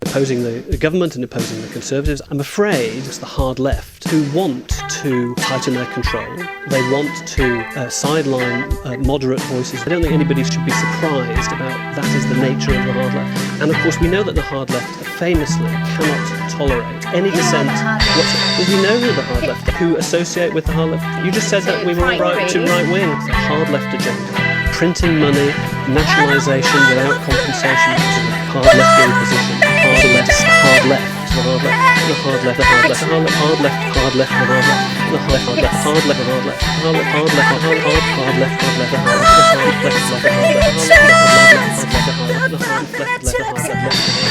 opposing the government and opposing the Conservatives. I'm afraid it's the hard left who want to tighten their control. They want to sideline moderate voices. I don't think anybody should be surprised about that is the nature of the hard left. And of course we know that the hard left famously cannot tolerate any dissent whatsoever. Well, we know who the hard left who associate with the hard left. You just said that we were all right to right wing. The hard left agenda. Printing money, nationalisation without compensation, hard left-wing position, hard left, hard left, the hard left, the hard left, the hard left, hard left, hard left, hard left, the hard left, hard left, hard left, hard left, hard left, hard left, hard left, hard left, hard left,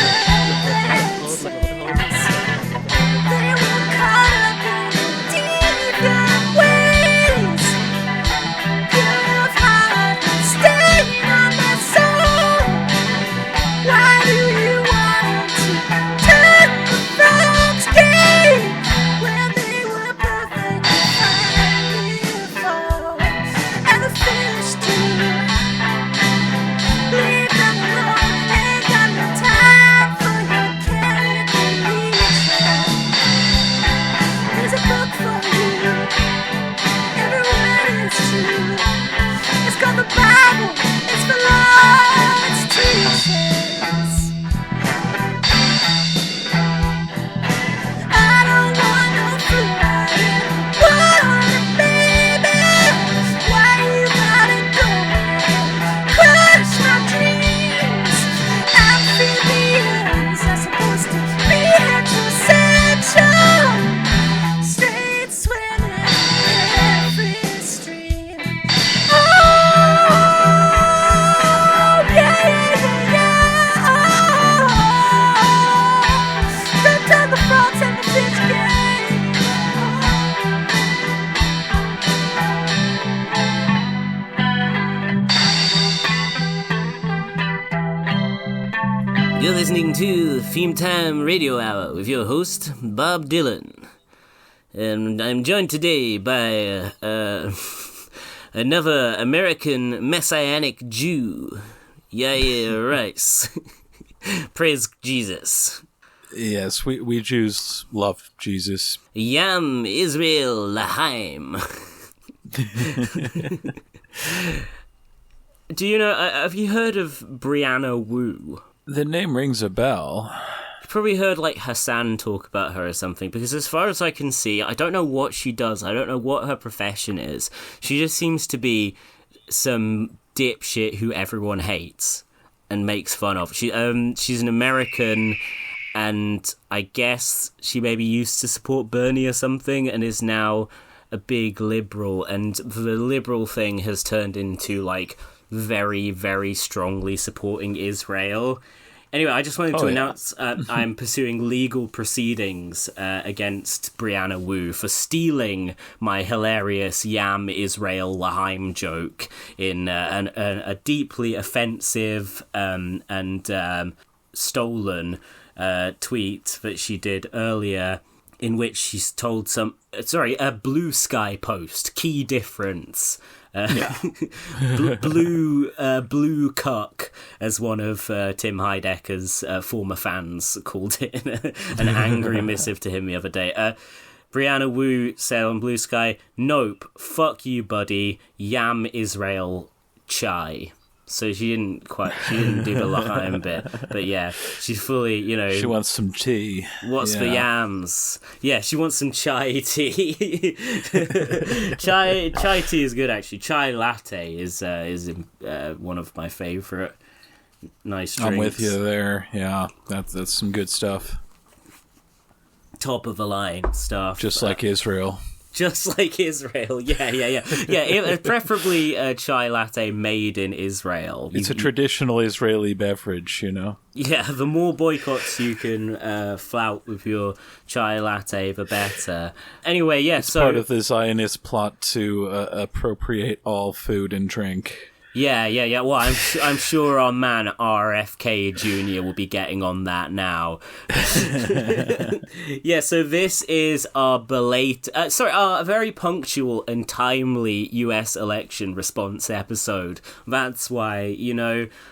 You're listening to Theme Time Radio Hour with your host, Bob Dylan. And I'm joined today by another American Messianic Jew, Yair Rice. Praise Jesus. Yes, we Jews love Jesus. Yam Israel Lahaim. Do you know, have you heard of Brianna Wu? The name rings a bell. You've probably heard, like, Hassan talk about her or something, because as far as I can see, I don't know what she does, I don't know what her profession is. She just seems to be some dipshit who everyone hates and makes fun of. She's an American, and I guess she maybe used to support Bernie or something, and is now a big liberal, and the liberal thing has turned into, like, very, very strongly supporting Israel. Anyway, I just wanted to announce I'm pursuing legal proceedings against Brianna Wu for stealing my hilarious Yam Israel Lahaim joke in a deeply offensive and stolen tweet that she did earlier, in which she's told a Blue Sky post, key difference. Blue cuck, as one of Tim Heidecker's former fans called it, an angry missive to him the other day. Brianna Wu said on Blue Sky, "Nope, fuck you, buddy, Yam Israel chai." So she didn't do the L'chaim bit, but yeah, she's fully, She wants some tea. What's the yams? Yeah, she wants some chai tea. chai tea is good, actually. Chai latte is one of my favourite nice drinks. I'm with you there. Yeah, that's some good stuff. Top of the line stuff. Just like Israel. Just like Israel, yeah. Preferably a chai latte made in Israel. It's a traditional Israeli beverage, Yeah, the more boycotts you can flout with your chai latte, the better. Anyway, yeah, it's part of the Zionist plot to appropriate all food and drink. Yeah. Well, I'm sure our man RFK Jr. will be getting on that now. Yeah, so this is our our very punctual and timely US election response episode. That's why,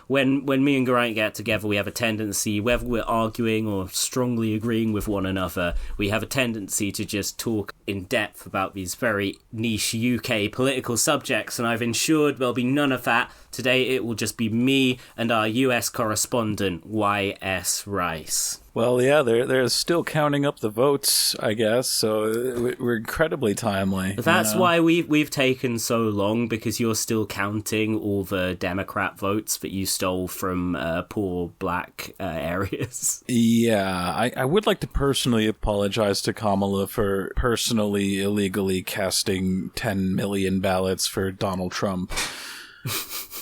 when me and Geraint get together, we have a tendency, whether we're arguing or strongly agreeing with one another, we have a tendency to just talk in depth about these very niche UK political subjects, and I've ensured there'll be none of that. Today it will just be me and our US correspondent, Yair Rice. Well, yeah, they're still counting up the votes, I guess, so we're incredibly timely. That's why we've taken so long, because you're still counting all the Democrat votes that you stole from poor black areas. Yeah, I would like to personally apologize to Kamala for personally illegally casting 10 million ballots for Donald Trump.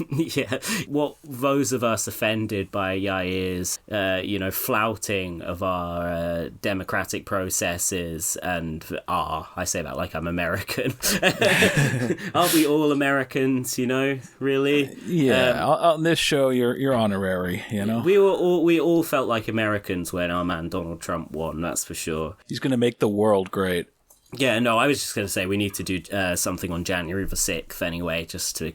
Yeah, what those of us offended by Yair's, flouting of our democratic processes and I say that like I'm American. Aren't we all Americans? Really? Yeah. On this show, you're honorary. We all felt like Americans when our man Donald Trump won. That's for sure. He's going to make the world great. Yeah, no, I was just going to say we need to do something on January the 6th anyway, just to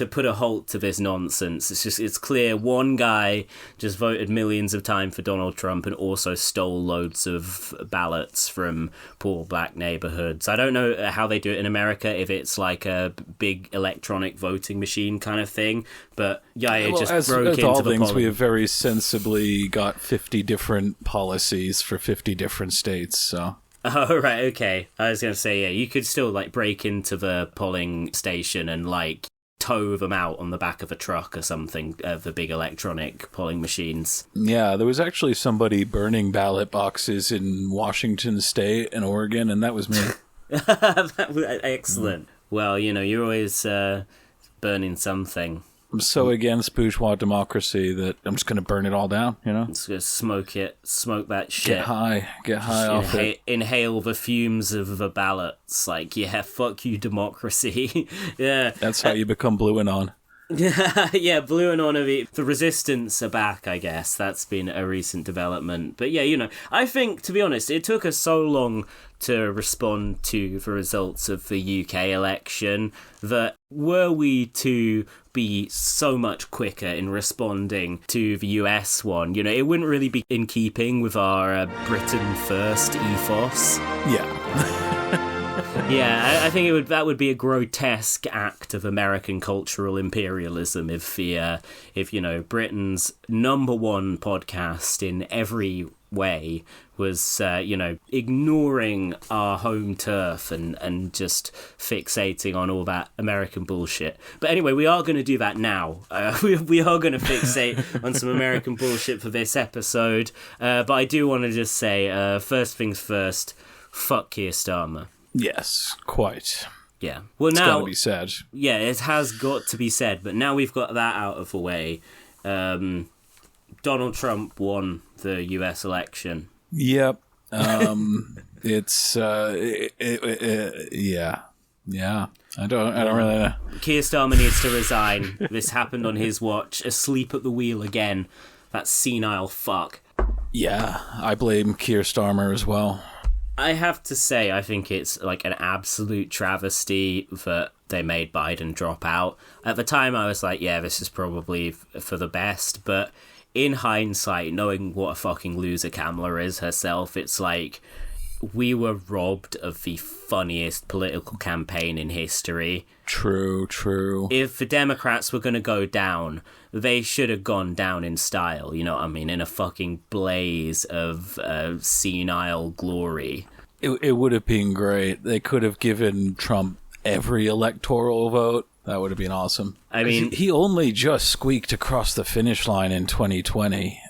put a halt to this nonsense. It's clear one guy just voted millions of times for Donald Trump and also stole loads of ballots from poor black neighborhoods. I don't know how they do it in America, if it's like a big electronic voting machine kind of thing, but Yair just broke into the politics. We have very sensibly got 50 different policies for 50 different states, so... Oh, right, okay. I was going to say, yeah, you could still, break into the polling station and, tow them out on the back of a truck or something, the big electronic polling machines. Yeah, there was actually somebody burning ballot boxes in Washington State and Oregon, and that was me. That was excellent. Well, you're always burning something. I'm so against bourgeois democracy that I'm just going to burn it all down, Just going to smoke that shit. Get high off it. Inhale the fumes of the ballots. Fuck you, democracy. Yeah. That's how you become blue anon. Yeah, blue and on the resistance are back, I guess. That's been a recent development. But yeah, I think, to be honest, it took us so long to respond to the results of the UK election that were we to be so much quicker in responding to the US one, it wouldn't really be in keeping with our Britain first ethos. Yeah. Yeah, I think that would be a grotesque act of American cultural imperialism if Britain's number one podcast in every way was, ignoring our home turf and just fixating on all that American bullshit. But anyway, we are going to do that now. We are going to fixate on some American bullshit for this episode. But I do want to just say, first things first, fuck Keir Starmer. Yes, quite. Yeah. Well, it's now got to be said. Yeah, it has got to be said. But now we've got that out of the way. Donald Trump won the U.S. election. Yep. It's yeah. I don't really know. Keir Starmer needs to resign. This happened on his watch. Asleep at the wheel again. That senile fuck. Yeah, I blame Keir Starmer as well. I have to say, I think it's an absolute travesty that they made Biden drop out. At the time, I was like, yeah, this is probably for the best. But in hindsight, knowing what a fucking loser Kamala is herself, it's we were robbed of the funniest political campaign in history. True. If the Democrats were going to go down, they should have gone down in style, you know what I mean? In a fucking blaze of senile glory. It would have been great. They could have given Trump every electoral vote. That would have been awesome. I mean, he only just squeaked across the finish line in 2020.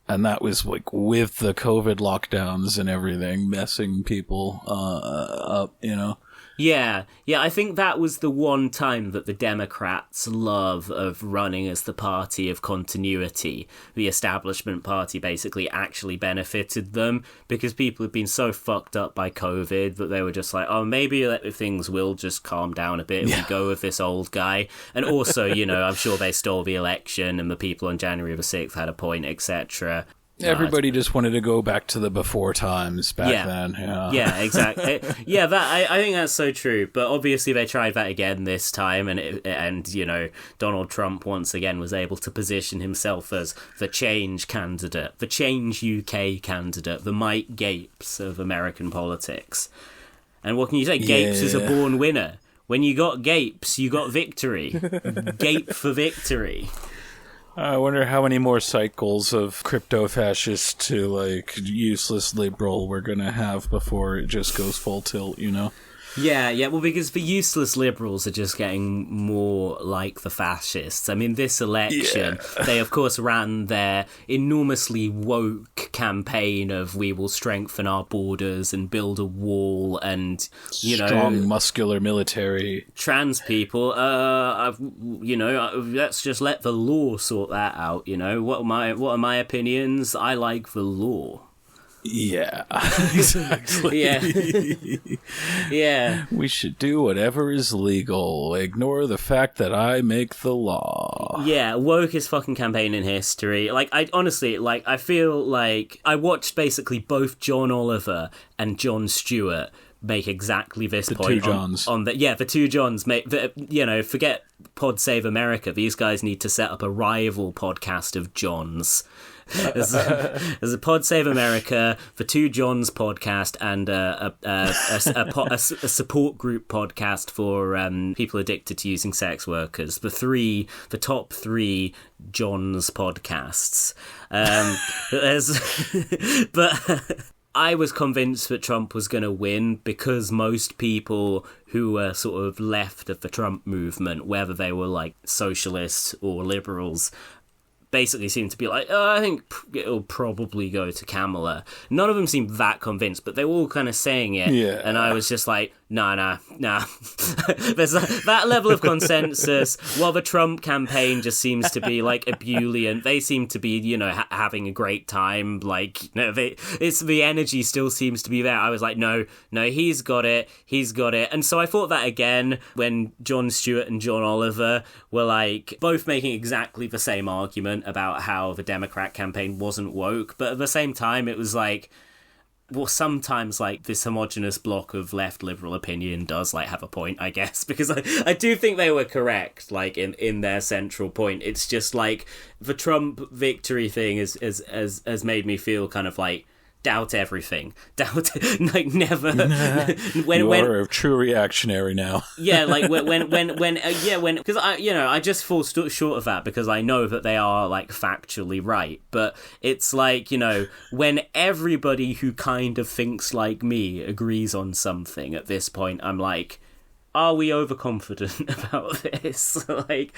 And that was with the COVID lockdowns and everything messing people up, Yeah, I think that was the one time that the Democrats' love of running as the party of continuity, the establishment party, basically actually benefited them, because people had been so fucked up by COVID that they were just like, oh, maybe things will just calm down a bit if we go with this old guy. And also, you know, I'm sure they stole the election and the people on January the 6th had a point, etc. Everybody just wanted to go back to the before times back then. Yeah, exactly. I think that's so true. But obviously they tried that again this time, and you know, Donald Trump once again was able to position himself as the change candidate, the change UK candidate, the Mike Gapes of American politics. And what can you say? Gapes is a born winner. When you got Gapes, you got victory. Gape for victory. I wonder how many more cycles of crypto-fascist to, like, useless liberal we're gonna have before it just goes full tilt, you know? Yeah, well, because the useless liberals are just getting more like the fascists. I mean, this election, they, of course, ran their enormously woke campaign of we will strengthen our borders and build a wall and, you know... Strong, muscular military. Trans people, you know, let's just let the law sort that out, you know? What are my opinions? I like the law. Yeah, exactly. Yeah. We should do whatever is legal. Ignore the fact that I make the law. Yeah, wokest fucking campaign in history. Like, I honestly, like, I feel like I watched basically both John Oliver and Jon Stewart make exactly this point. The two Johns. The two Johns. You know, forget Pod Save America. These guys need to set up a rival podcast of Johns. There's a Pod Save America, the Two Johns podcast, and a support group podcast for people addicted to using sex workers. The top three Johns podcasts. But I was convinced that Trump was going to win because most people who were sort of left of the Trump movement, whether they were like socialists or liberals, basically seemed to be like, oh, I think it'll probably go to Kamala. None of them seemed that convinced, but they were all kind of saying it. Yeah. And I was just like, nah. There's that level of consensus. While the Trump campaign just seems to be like ebullient, they seem to be, you know, having a great time. Like, you know, the energy still seems to be there. I was like, no, he's got it. And so I thought that again when Jon Stewart and John Oliver were like both making exactly the same argument about how the Democrat campaign wasn't woke, but at the same time it was like, well, sometimes like this homogenous block of left liberal opinion does like have a point, I guess, because I do think they were correct, like in their central point. It's just like the Trump victory thing has made me feel kind of like doubt everything. Like never. You are a true reactionary now. Yeah, like when because I just fall short of that because I know that they are like factually right, but it's like, you know, when everybody who kind of thinks like me agrees on something at this point, I'm like, are we overconfident about this? Like,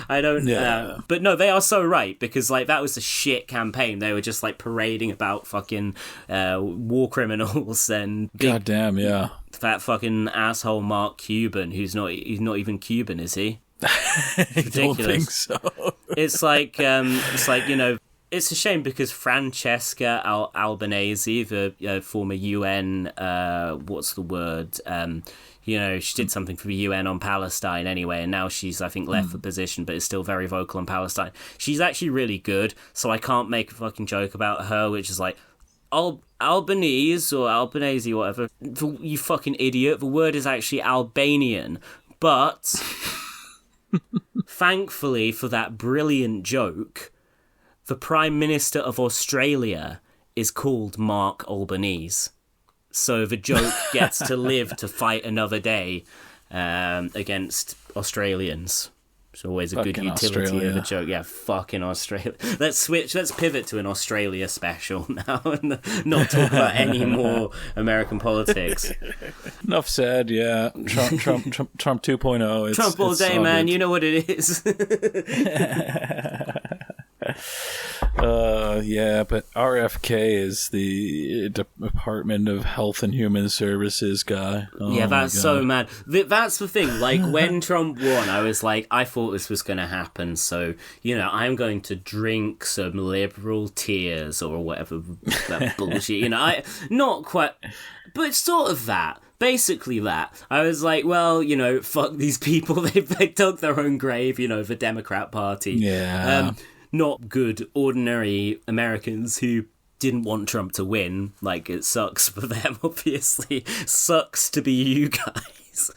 I don't know. But no, they are so right, because, like, that was a shit campaign. They were just, like, parading about fucking war criminals and... Goddamn, yeah. That fucking asshole Mark Cuban, he's not even Cuban, is he? I don't think so. It's like, you know... It's a shame because Francesca Albanese, the former UN, what's the word... you know, she did something for the UN on Palestine anyway, and now she's, I think, left the position, but is still very vocal on Palestine. She's actually really good, so I can't make a fucking joke about her, which is like, Albanese, or Albanese, whatever. You fucking idiot. The word is actually Albanian. But, thankfully for that brilliant joke, the Prime Minister of Australia is called Mark Albanese. So the joke gets to live to fight another day against Australians. It's always a good utility of a joke. Yeah, fucking Australia. Let's pivot to an Australia special now and not talk about any more American politics. Enough said, yeah. Trump 2.0. Trump all day, man. You know what it is. Yeah, but RFK is the Department of Health and Human Services guy. Yeah, that's so mad. That's the thing. Like, when Trump won, I was like, I thought this was going to happen. So, I'm going to drink some liberal tears or whatever that bullshit. Not quite, but sort of that. Basically that. I was like, well, fuck these people. They dug their own grave, the Democrat Party. Yeah. Not good, ordinary Americans who didn't want Trump to win. Like, it sucks for them, obviously. Sucks to be you guys.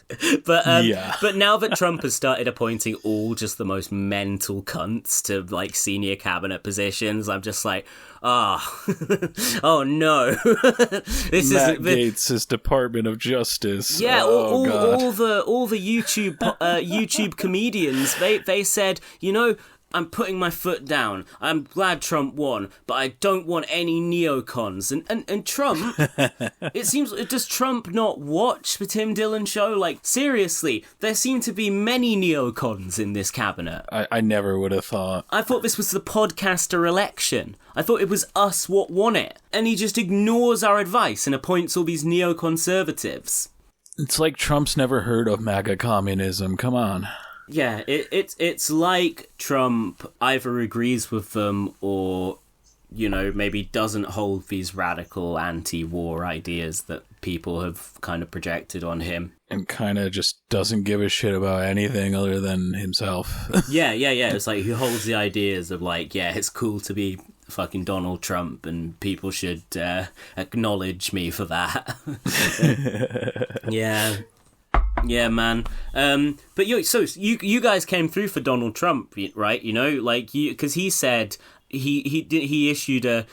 But now that Trump has started appointing all just the most mental cunts to, like, senior cabinet positions, I'm just like, oh no. Matt Gaetz' Department of Justice. Yeah, all the YouTube comedians, they said, I'm putting my foot down. I'm glad Trump won, but I don't want any neocons. And Trump, it seems, does Trump not watch the Tim Dillon show? Like, seriously, there seem to be many neocons in this cabinet. I never would have thought. I thought this was the podcaster election. I thought it was us what won it. And he just ignores our advice and appoints all these neoconservatives. It's like Trump's never heard of MAGA communism. Come on. Yeah, it's like Trump either agrees with them or, maybe doesn't hold these radical anti-war ideas that people have kind of projected on him. And kind of just doesn't give a shit about anything other than himself. Yeah. It's like he holds the ideas of like, yeah, it's cool to be fucking Donald Trump and people should acknowledge me for that. Yeah. Yeah, man. But you guys came through for Donald Trump, right? Because he said he issued a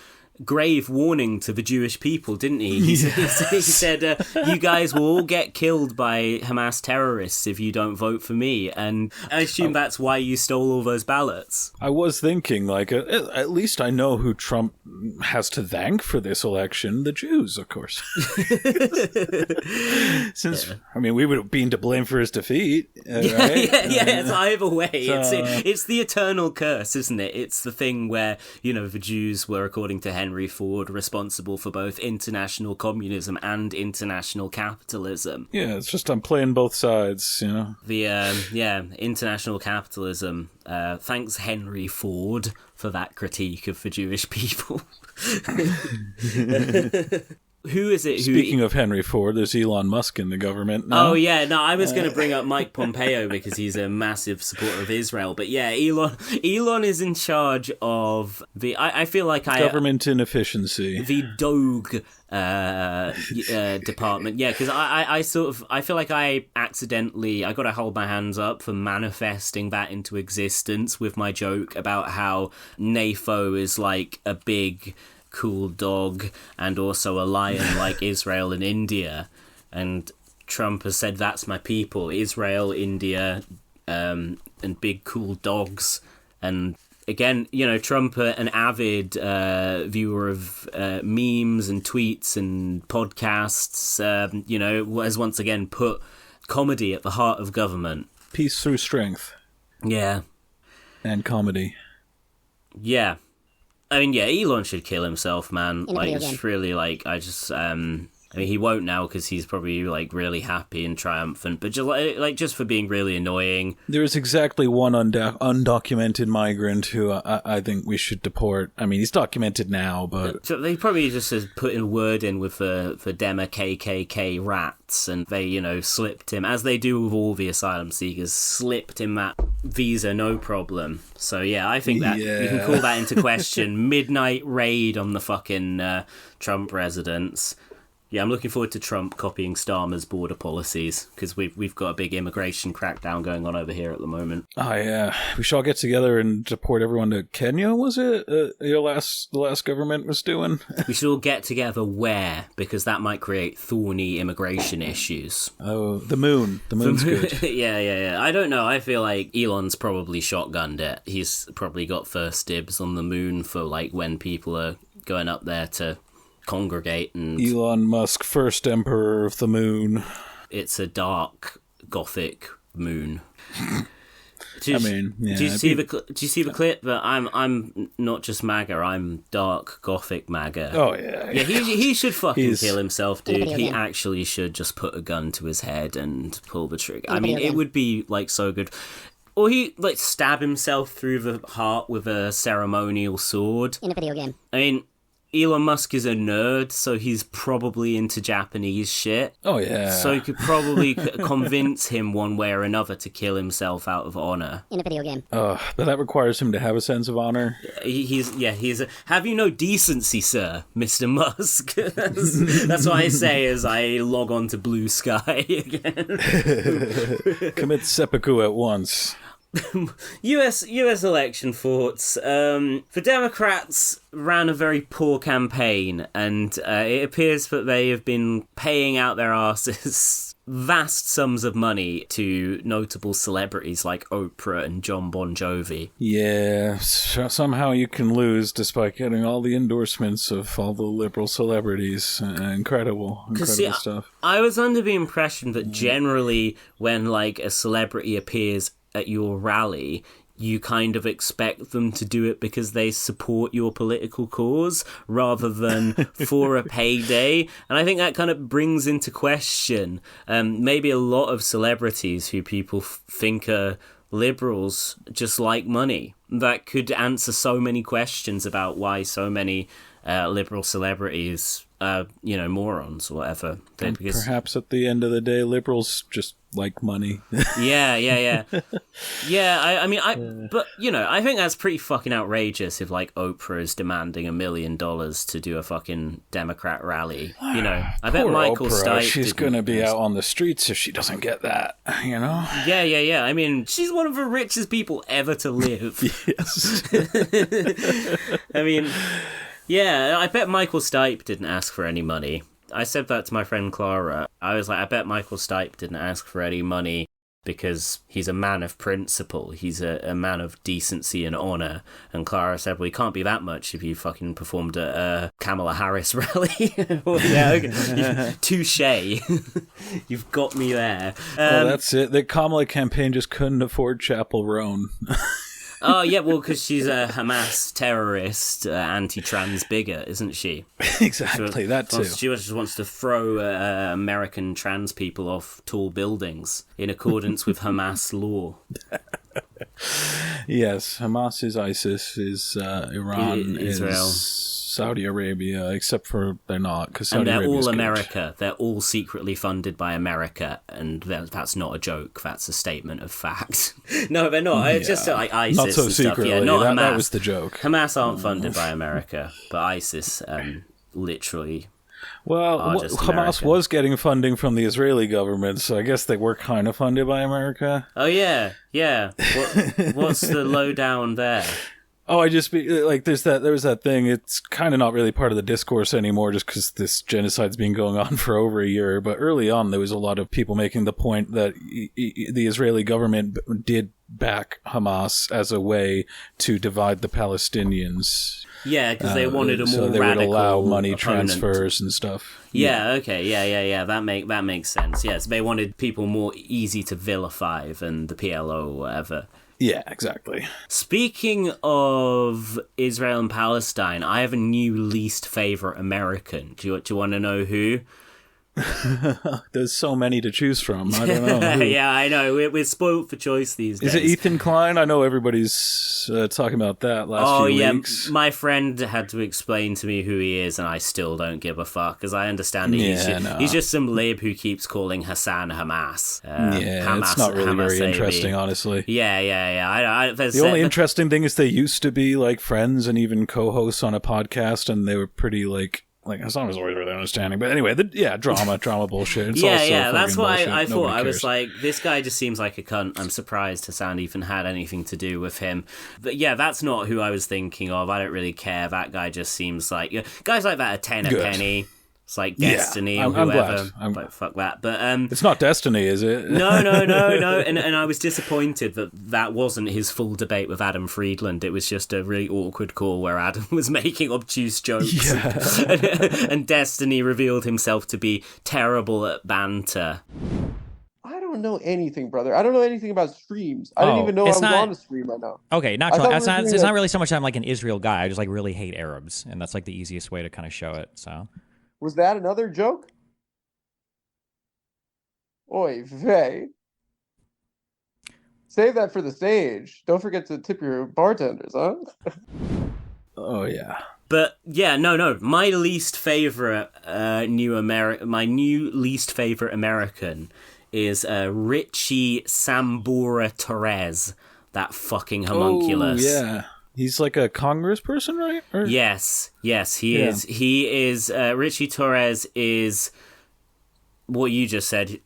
grave warning to the Jewish people, didn't he? He said, you guys will all get killed by Hamas terrorists if you don't vote for me. And I assume that's why you stole all those ballots. I was thinking, like, at least I know who Trump has to thank for this election. The Jews, of course. We would have been to blame for his defeat. Right? It's either way. It's the eternal curse, isn't it? It's the thing where, the Jews were, according to Henry Ford, responsible for both international communism and international capitalism. Yeah, it's just I'm playing both sides, The international capitalism. Thanks Henry Ford for that critique of the Jewish people. Who is it? Speaking of Henry Ford, there's Elon Musk in the government now. Oh, yeah. No, I was going to bring up Mike Pompeo because he's a massive supporter of Israel. But yeah, Elon is in charge of the... I feel like government inefficiency. The Doge department. Yeah, because I feel like I got to hold my hands up for manifesting that into existence with my joke about how NAFO is like a big... cool dog and also a lion like Israel and India, and Trump has said that's my people, Israel, India, and big cool dogs. And again, Trump, an avid viewer of memes and tweets and podcasts, has once again put comedy at the heart of government. Peace through strength. Yeah. And comedy. Yeah. I mean, yeah, Elon should kill himself, man. Like, it's really, like, he won't now because he's probably, like, really happy and triumphant, but just for being really annoying. There's exactly one undocumented migrant who I think we should deport. I mean, he's documented now, but... So they probably just put a word in with the Dema KKK rats, and they, slipped him, as they do with all the asylum seekers, slipped him that visa, no problem. So, yeah, I think that you can call that into question. Midnight raid on the fucking Trump residence. Yeah, I'm looking forward to Trump copying Starmer's border policies, because we've got a big immigration crackdown going on over here at the moment. Oh, yeah. We should all get together and deport everyone to Kenya, was it? The last government was doing? We should all get together where? Because that might create thorny immigration issues. Oh, the moon. The moon's good. Yeah. I don't know. I feel like Elon's probably shotgunned it. He's probably got first dibs on the moon for, like, when people are going up there to... congregate. And Elon Musk, first emperor of the moon. It's a dark gothic moon. Do you see the clip? That I'm not just MAGA. I'm dark gothic MAGA. Oh yeah. Yeah, he should fucking kill himself, dude. He actually should just put a gun to his head and pull the trigger. I mean, it would be like so good. Or he like stab himself through the heart with a ceremonial sword in a video game. I mean, Elon Musk is a nerd, so he's probably into Japanese shit. Oh, yeah. So you could probably convince him one way or another to kill himself out of honor. In a video game. But that requires him to have a sense of honor. He's have you no decency, sir, Mr. Musk? That's what I say as I log on to Blue Sky again. Commit seppuku at once. US election thoughts. The Democrats ran a very poor campaign, and it appears that they have been paying out their asses vast sums of money to notable celebrities like Oprah and John Bon Jovi. Yeah, somehow you can lose despite getting all the endorsements of all the liberal celebrities. Incredible stuff. I was under the impression that generally when like a celebrity appears at your rally, you kind of expect them to do it because they support your political cause rather than for a payday. And I think that kind of brings into question maybe a lot of celebrities who people think are liberals just like money. That could answer so many questions about why so many liberal celebrities are, morons or whatever. Perhaps at the end of the day, liberals just like money. Yeah. Yeah, but I think that's pretty fucking outrageous if like Oprah is demanding $1 million to do a fucking Democrat rally. I bet Michael Oprah, Stipe. She's gonna be out on the streets if she doesn't get that. Yeah. I mean, she's one of the richest people ever to live. Yes. I mean, yeah, I bet Michael Stipe didn't ask for any money. I said that to my friend Clara. I was like, I bet Michael Stipe didn't ask for any money because he's a man of principle. He's a man of decency and honour. And Clara said, well, he can't be that much if you fucking performed at a Kamala Harris rally. Touche. You've got me there. Well, that's it. The Kamala campaign just couldn't afford Chapel Roan. Oh, yeah, well, because she's a Hamas terrorist, anti-trans bigot, isn't she? Exactly, that too. She just wants to throw American trans people off tall buildings in accordance with Hamas law. Yes, Hamas is ISIS, is Iran, Israel. is Saudi Arabia, except for they're not, because Saudi Arabia. And they're Arabia's all good. America. They're all secretly funded by America, and that's not a joke. That's a statement of fact. No, they're not. It's just like ISIS not so and stuff. secretly. Yeah, not Hamas. That was the joke. Hamas aren't funded by America, but ISIS literally. Well, Hamas was getting funding from the Israeli government, so I guess they were kind of funded by America. Oh yeah. What's the lowdown there? Oh, there was that thing. It's kind of not really part of the discourse anymore just because this genocide's been going on for over a year. But early on, there was a lot of people making the point that the Israeli government did back Hamas as a way to divide the Palestinians. Yeah, because they wanted a more so they radical would allow money opponent. transfers and stuff. Yeah, okay, yeah. That makes sense. Yes, they wanted people more easy to vilify than the PLO or whatever. Yeah, exactly. Speaking of Israel and Palestine, I have a new least favorite American. Do you want to know who? There's so many to choose from. I don't know. Yeah, I know. We're spoiled for choice these days. Is it Ethan Klein? I know everybody's talking about that last few weeks. My friend had to explain to me who he is, and I still don't give a fuck, because I understand he's just some lib who keeps calling Hassan Hamas. Hamas, it's not really Hamas very interesting, honestly. Yeah. The only interesting thing is they used to be like friends and even co-hosts on a podcast, and they were pretty like Hassan was always really understanding. But anyway, drama bullshit. It's that's what I thought. Nobody I was cares. like, this guy just seems like a cunt. I'm surprised Hassan even had anything to do with him. But yeah, that's not who I was thinking of. I don't really care. That guy just seems like... guys like that are 10 a penny. It's like Destiny or whoever. Like, fuck that. But it's not Destiny, is it? No. And I was disappointed that wasn't his full debate with Adam Friedland. It was just a really awkward call where Adam was making obtuse jokes. Yeah. And Destiny revealed himself to be terrible at banter. I don't don't know anything, brother. I don't know anything about streams. I didn't even know I was on a stream right now. Okay, it's not really so much I'm like an Israel guy. I just like really hate Arabs, and that's like the easiest way to kind of show it. So, was that another joke? Oy vey. Save that for the stage. Don't forget to tip your bartenders, huh? Oh yeah. But yeah, no. My least favorite my new least favorite American is Richie Sambora Torres. That fucking homunculus. Oh yeah. He's like a congressperson, right? Or... Yes, he is. He is. Richie Torres is what you just said.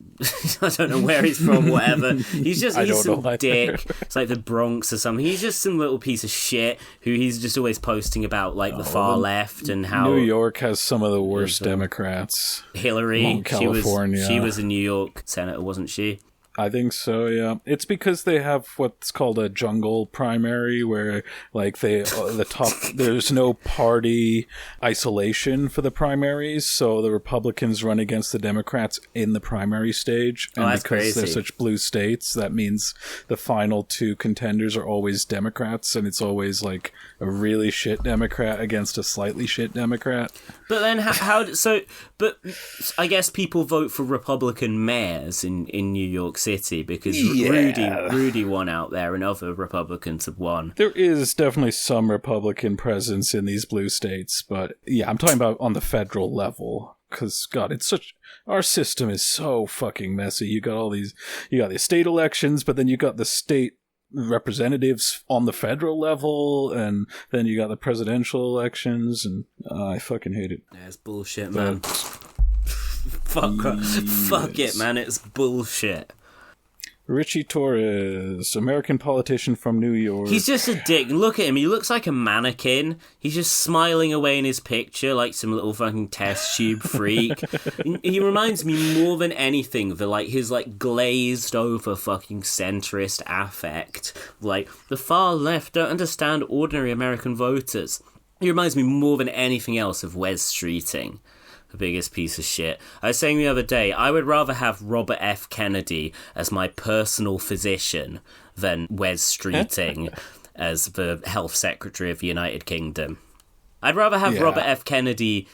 I don't know where he's from, whatever. He's some dick. It's like the Bronx or something. He's just some little piece of shit who he's just always posting about like the far left and how New York has some of the worst Democrats. Hillary, California. She was a New York senator, wasn't she? I think so, yeah. It's because they have what's called a jungle primary where like there's no party isolation for the primaries, so the Republicans run against the Democrats in the primary stage. And that's because crazy. they're such blue states, that means the final two contenders are always Democrats, and it's always like a really shit Democrat against a slightly shit Democrat. But then but I guess people vote for Republican mayors in New York City because Rudy won out there and other Republicans have won. There is definitely some Republican presence in these blue states, but yeah, I'm talking about on the federal level. Because, God, our system is so fucking messy. You got the state elections, but then you got the state representatives on the federal level, and then you got the presidential elections, and I fucking hate it. Yeah, it's bullshit, man. Fuck it, man. It's bullshit. Richie Torres, American politician from New York. He's just a dick. Look at him. He looks like a mannequin. He's just smiling away in his picture like some little fucking test tube freak. He reminds me more than anything of his glazed over fucking centrist affect. Like, the far left don't understand ordinary American voters. He reminds me more than anything else of Wes Streeting. The biggest piece of shit. I was saying the other day, I would rather have Robert F. Kennedy as my personal physician than Wes Streeting as the Health Secretary of the United Kingdom. I'd rather have Robert F. Kennedy.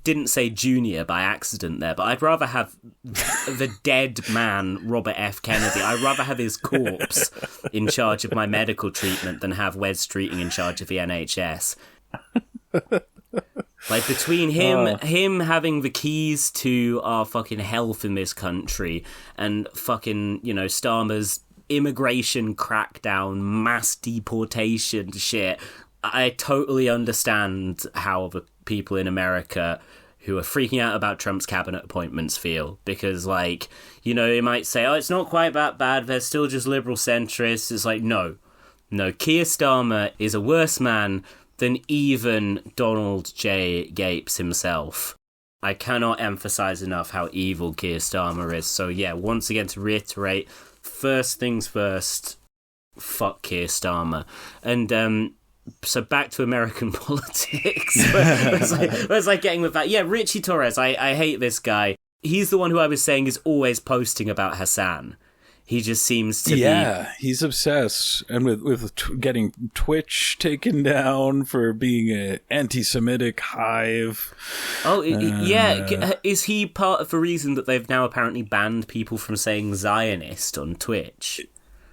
Didn't say junior by accident there, but I'd rather have the dead man, Robert F. Kennedy. I'd rather have his corpse in charge of my medical treatment than have Wes Streeting in charge of the NHS. Like, between him having the keys to our fucking health in this country and fucking, Starmer's immigration crackdown, mass deportation shit, I totally understand how the people in America who are freaking out about Trump's cabinet appointments feel. Because, you might say, oh, it's not quite that bad, they're still just liberal centrists. It's like, no, Keir Starmer is a worse man than even Donald J. Gapes himself. I cannot emphasize enough how evil Keir Starmer is. So yeah, once again to reiterate, first things first, fuck Keir Starmer. And so back to American politics. Where's I getting with that? Yeah, Richie Torres, I hate this guy. He's the one who I was saying is always posting about Hassan. He just seems to be... Yeah, he's obsessed. And with getting Twitch taken down for being an anti-Semitic hive. Oh, yeah. Is he part of the reason that they've now apparently banned people from saying Zionist on Twitch?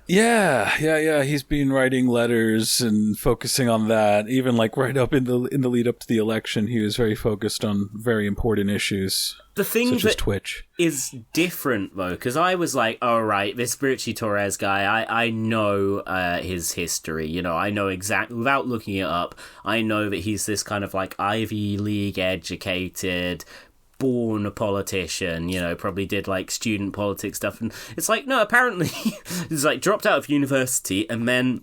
Yeah. He's been writing letters and focusing on that. Even right up in the lead up to the election, he was very focused on very important issues. The thing such as Twitch is different though, because I was like, "Oh right, this Richie Torres guy, I know his history. I know exactly without looking it up. I know that he's this kind of Ivy League educated." Born a politician, probably did student politics stuff, and it's no, apparently he's dropped out of university and then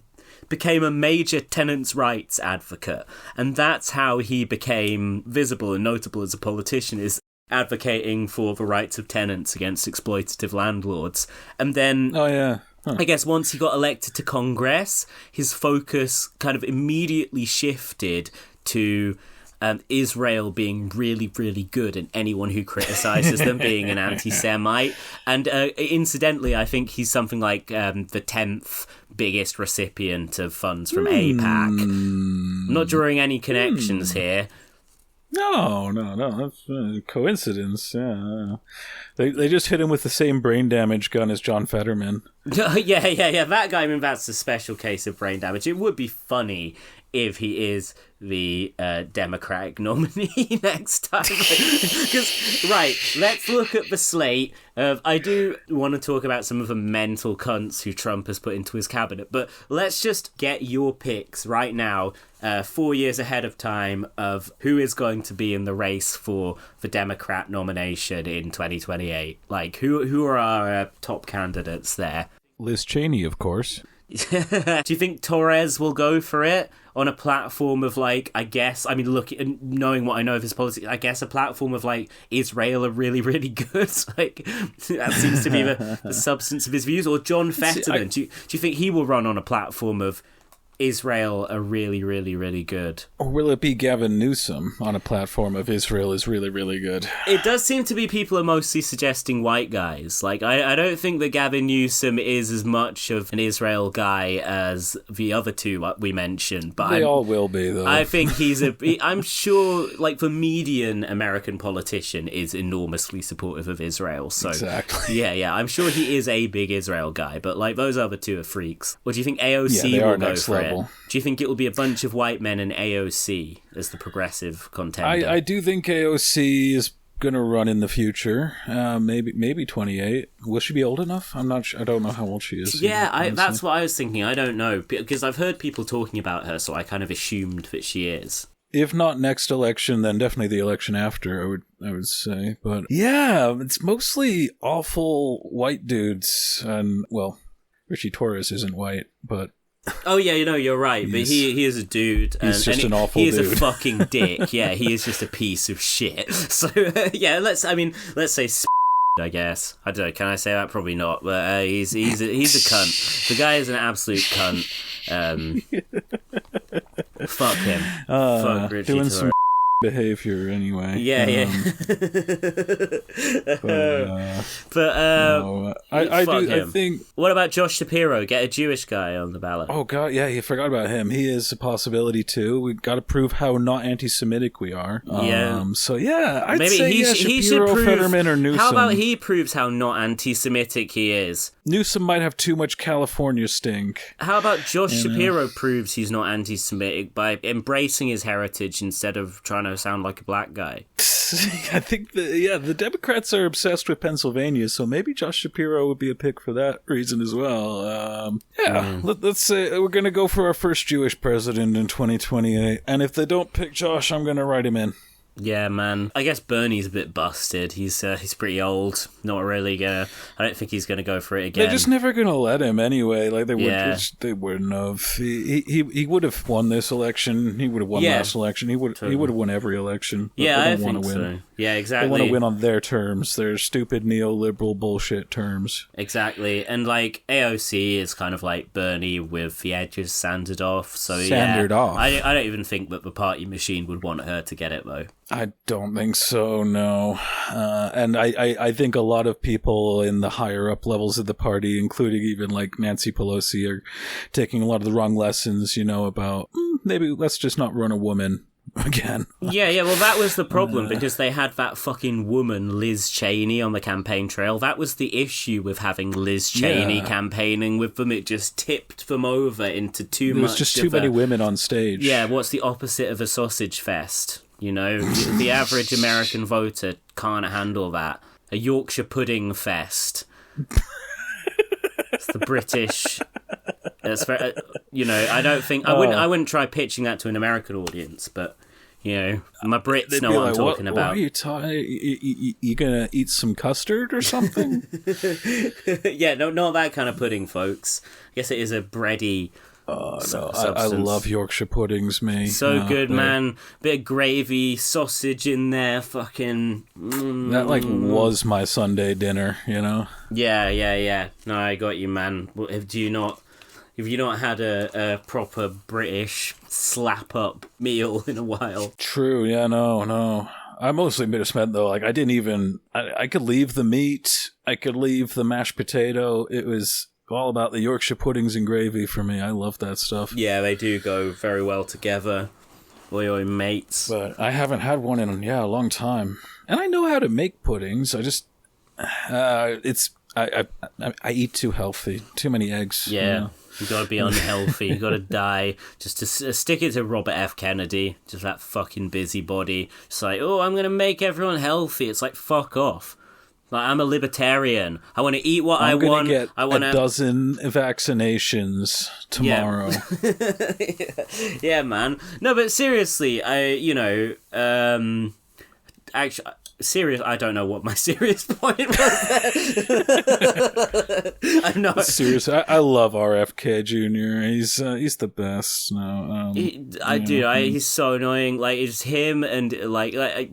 became a major tenants' rights advocate, and that's how he became visible and notable as a politician, is advocating for the rights of tenants against exploitative landlords. And then I guess once he got elected to Congress, his focus kind of immediately shifted to Israel being really, really good and anyone who criticizes them being an anti-Semite. And incidentally, I think he's something like the 10th biggest recipient of funds from AIPAC. I'm not drawing any connections here. No, that's a coincidence. Yeah. They just hit him with the same brain damage gun as John Fetterman. Yeah. That guy, I mean, that's a special case of brain damage. It would be funny if he is the Democratic nominee next time. Because, right, let's look at the slate. I do want to talk about some of the mental cunts who Trump has put into his cabinet, but let's just get your picks right now, 4 years ahead of time, of who is going to be in the race for the Democrat nomination in 2028. Like, who are our top candidates there? Liz Cheney, of course. Do you think Torres will go for it on a platform of, like, I guess, I mean, look, knowing what I know of his politics, I guess a platform of, like, Israel are really, really good? Like, that seems to be the substance of his views. Or John Fetterman, do you think he will run on a platform of Israel are really, really, really good? Or will it be Gavin Newsom on a platform of Israel is really, really good? It does seem to be people are mostly suggesting white guys. Like, I don't think that Gavin Newsom is as much of an Israel guy as the other two we mentioned. But they all will be, though. I think I'm sure, like, the median American politician is enormously supportive of Israel. So, exactly. Yeah, I'm sure he is a big Israel guy. But, like, those other two are freaks. Or do you think AOC will go for it? Do you think it will be a bunch of white men and AOC as the progressive contender? I do think AOC is going to run in the future. Maybe 28. Will she be old enough? I'm not sure. I don't know how old she is. Yeah, that's what I was thinking. I don't know, because I've heard people talking about her, so I kind of assumed that she is. If not next election, then definitely the election after, I would say. But yeah, it's mostly awful white dudes. And, well, Richie Torres isn't white, but... Oh yeah, you're right. But he is a dude. He's just an awful dude. He is a fucking dick. Yeah, he is just a piece of shit. So yeah, let's say I guess. I don't know. Can I say that? Probably not. But he's a cunt. The guy is an absolute cunt. Fuck him. Fuck Richie doing Torres. some behavior anyway. Yeah. I think. What about Josh Shapiro? Get a Jewish guy on the ballot. Oh god, yeah, you forgot about him. He is a possibility too. We've got to prove how not anti-Semitic we are. So yeah, I'd say he should Shapiro, prove, Fetterman, or Newsom. How about he proves how not anti-Semitic he is? Newsom might have too much California stink. How about Josh Shapiro proves he's not anti-Semitic by embracing his heritage instead of trying to sound like a black guy? I think the Democrats are obsessed with Pennsylvania, so maybe Josh Shapiro would be a pick for that reason as well. Let's say we're going to go for our first Jewish president in 2028, and if they don't pick Josh, I'm going to write him in. Yeah, man. I guess Bernie's a bit busted. He's pretty old. Not really gonna. I don't think he's gonna go for it again. They're just never gonna let him anyway. Like they wouldn't have. He would have won this election. He would have won last election. He would have won every election. Yeah, I think so. Yeah, exactly. They want to win on their terms. Their stupid neoliberal bullshit terms. Exactly. And like AOC is kind of like Bernie with the edges sanded off. So off. I don't even think that the party machine would want her to get it though. I don't think so, no. And I think a lot of people in the higher up levels of the party, including even like Nancy Pelosi, are taking a lot of the wrong lessons, about maybe let's just not run a woman again. Yeah, well, that was the problem because they had that fucking woman, Liz Cheney, on the campaign trail. That was the issue with having Liz Cheney campaigning with them. It just tipped them over into too much. There's just too many women on stage. Yeah, what's the opposite of a sausage fest? The average American voter can't handle that. A Yorkshire pudding fest. It's the British. It's very, I don't think I wouldn't try pitching that to an American audience, but my Brits know what I'm talking about. What are you gonna eat some custard or something? Yeah, no, not that kind of pudding, folks. I guess it is a bready. No, I love Yorkshire puddings, mate. So good, man. Bit of gravy, sausage in there, fucking... That, was my Sunday dinner, Yeah. No, I got you, man. Do you not Have you not had a proper British slap-up meal in a while? True, yeah, no. I mostly just meant, though, like, I didn't even... I could leave the meat, I could leave the mashed potato. It was all about the Yorkshire puddings and gravy for me. I love that stuff. Yeah, they do go very well together. Oi, mates. But I haven't had one in, a long time. And I know how to make puddings. I just... I eat too healthy. Too many eggs. Yeah. You gotta be unhealthy. You gotta die. Just to stick it to Robert F. Kennedy. Just that fucking busybody. It's like, oh, I'm gonna make everyone healthy. It's like, fuck off. Like, I'm a libertarian. I want to eat what I want. I want a dozen vaccinations tomorrow. Yeah. Yeah, man. No, but seriously, actually, I don't know what my serious point was there. I'm not serious. I love RFK Jr. He's the best. No, he's so annoying. Like, it's him and like I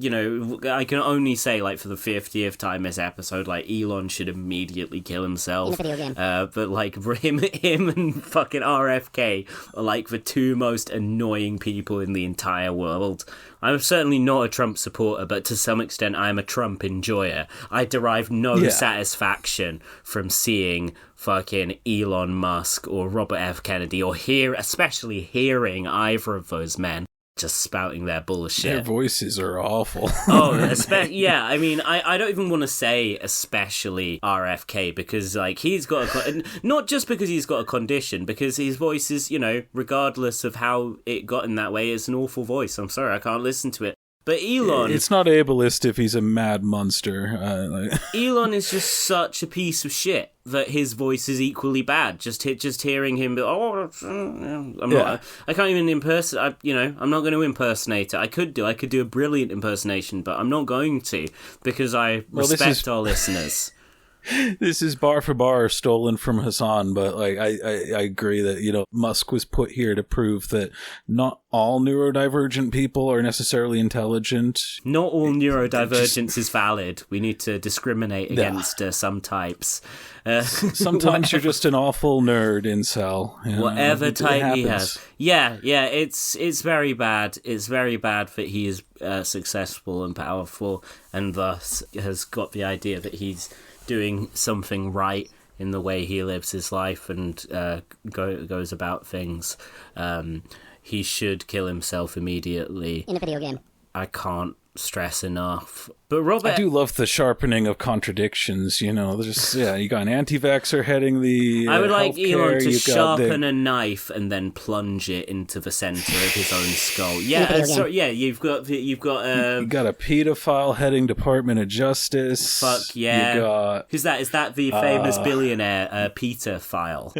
can only say, like, for the 50th time this episode, like, Elon should immediately kill himself. In a video game. But like him and fucking RFK are like the two most annoying people in the entire world. I'm certainly not a Trump supporter, but to some extent I'm a Trump enjoyer. I derive no satisfaction from seeing fucking Elon Musk or Robert F. Kennedy, or especially hearing either of those men just spouting their bullshit. Their voices are awful. Yeah, I mean, I don't even want to say especially RFK, because, like, he's got not just because he's got a condition, because his voice is, regardless of how it got in that way, it's an awful voice. I'm sorry, I can't listen to it. But Elon... It's not ableist if he's a mad monster. Elon is just such a piece of shit that his voice is equally bad. Just hearing him... not. I can't even impersonate... I'm not going to impersonate it. I could do a brilliant impersonation, but I'm not going to, because I respect our listeners. This is bar for bar stolen from Hassan, but like I agree that Musk was put here to prove that not all neurodivergent people are necessarily intelligent. Not all neurodivergence is valid. We need to discriminate against some types. Sometimes you're just an awful nerd incel. Whatever type he has. Yeah, it's very bad. It's very bad that he is successful and powerful, and thus has got the idea that he's doing something right in the way he lives his life and goes about things. He should kill himself immediately. In a video game. I can't stress enough. But Robert... I do love the sharpening of contradictions, you got an anti-vaxxer heading the I would like Elon to sharpen a knife and then plunge it into the center of his own skull. Yeah, you've got you got a pedophile heading Department of Justice. Fuck yeah. Who's that? Is that the famous billionaire Peter File?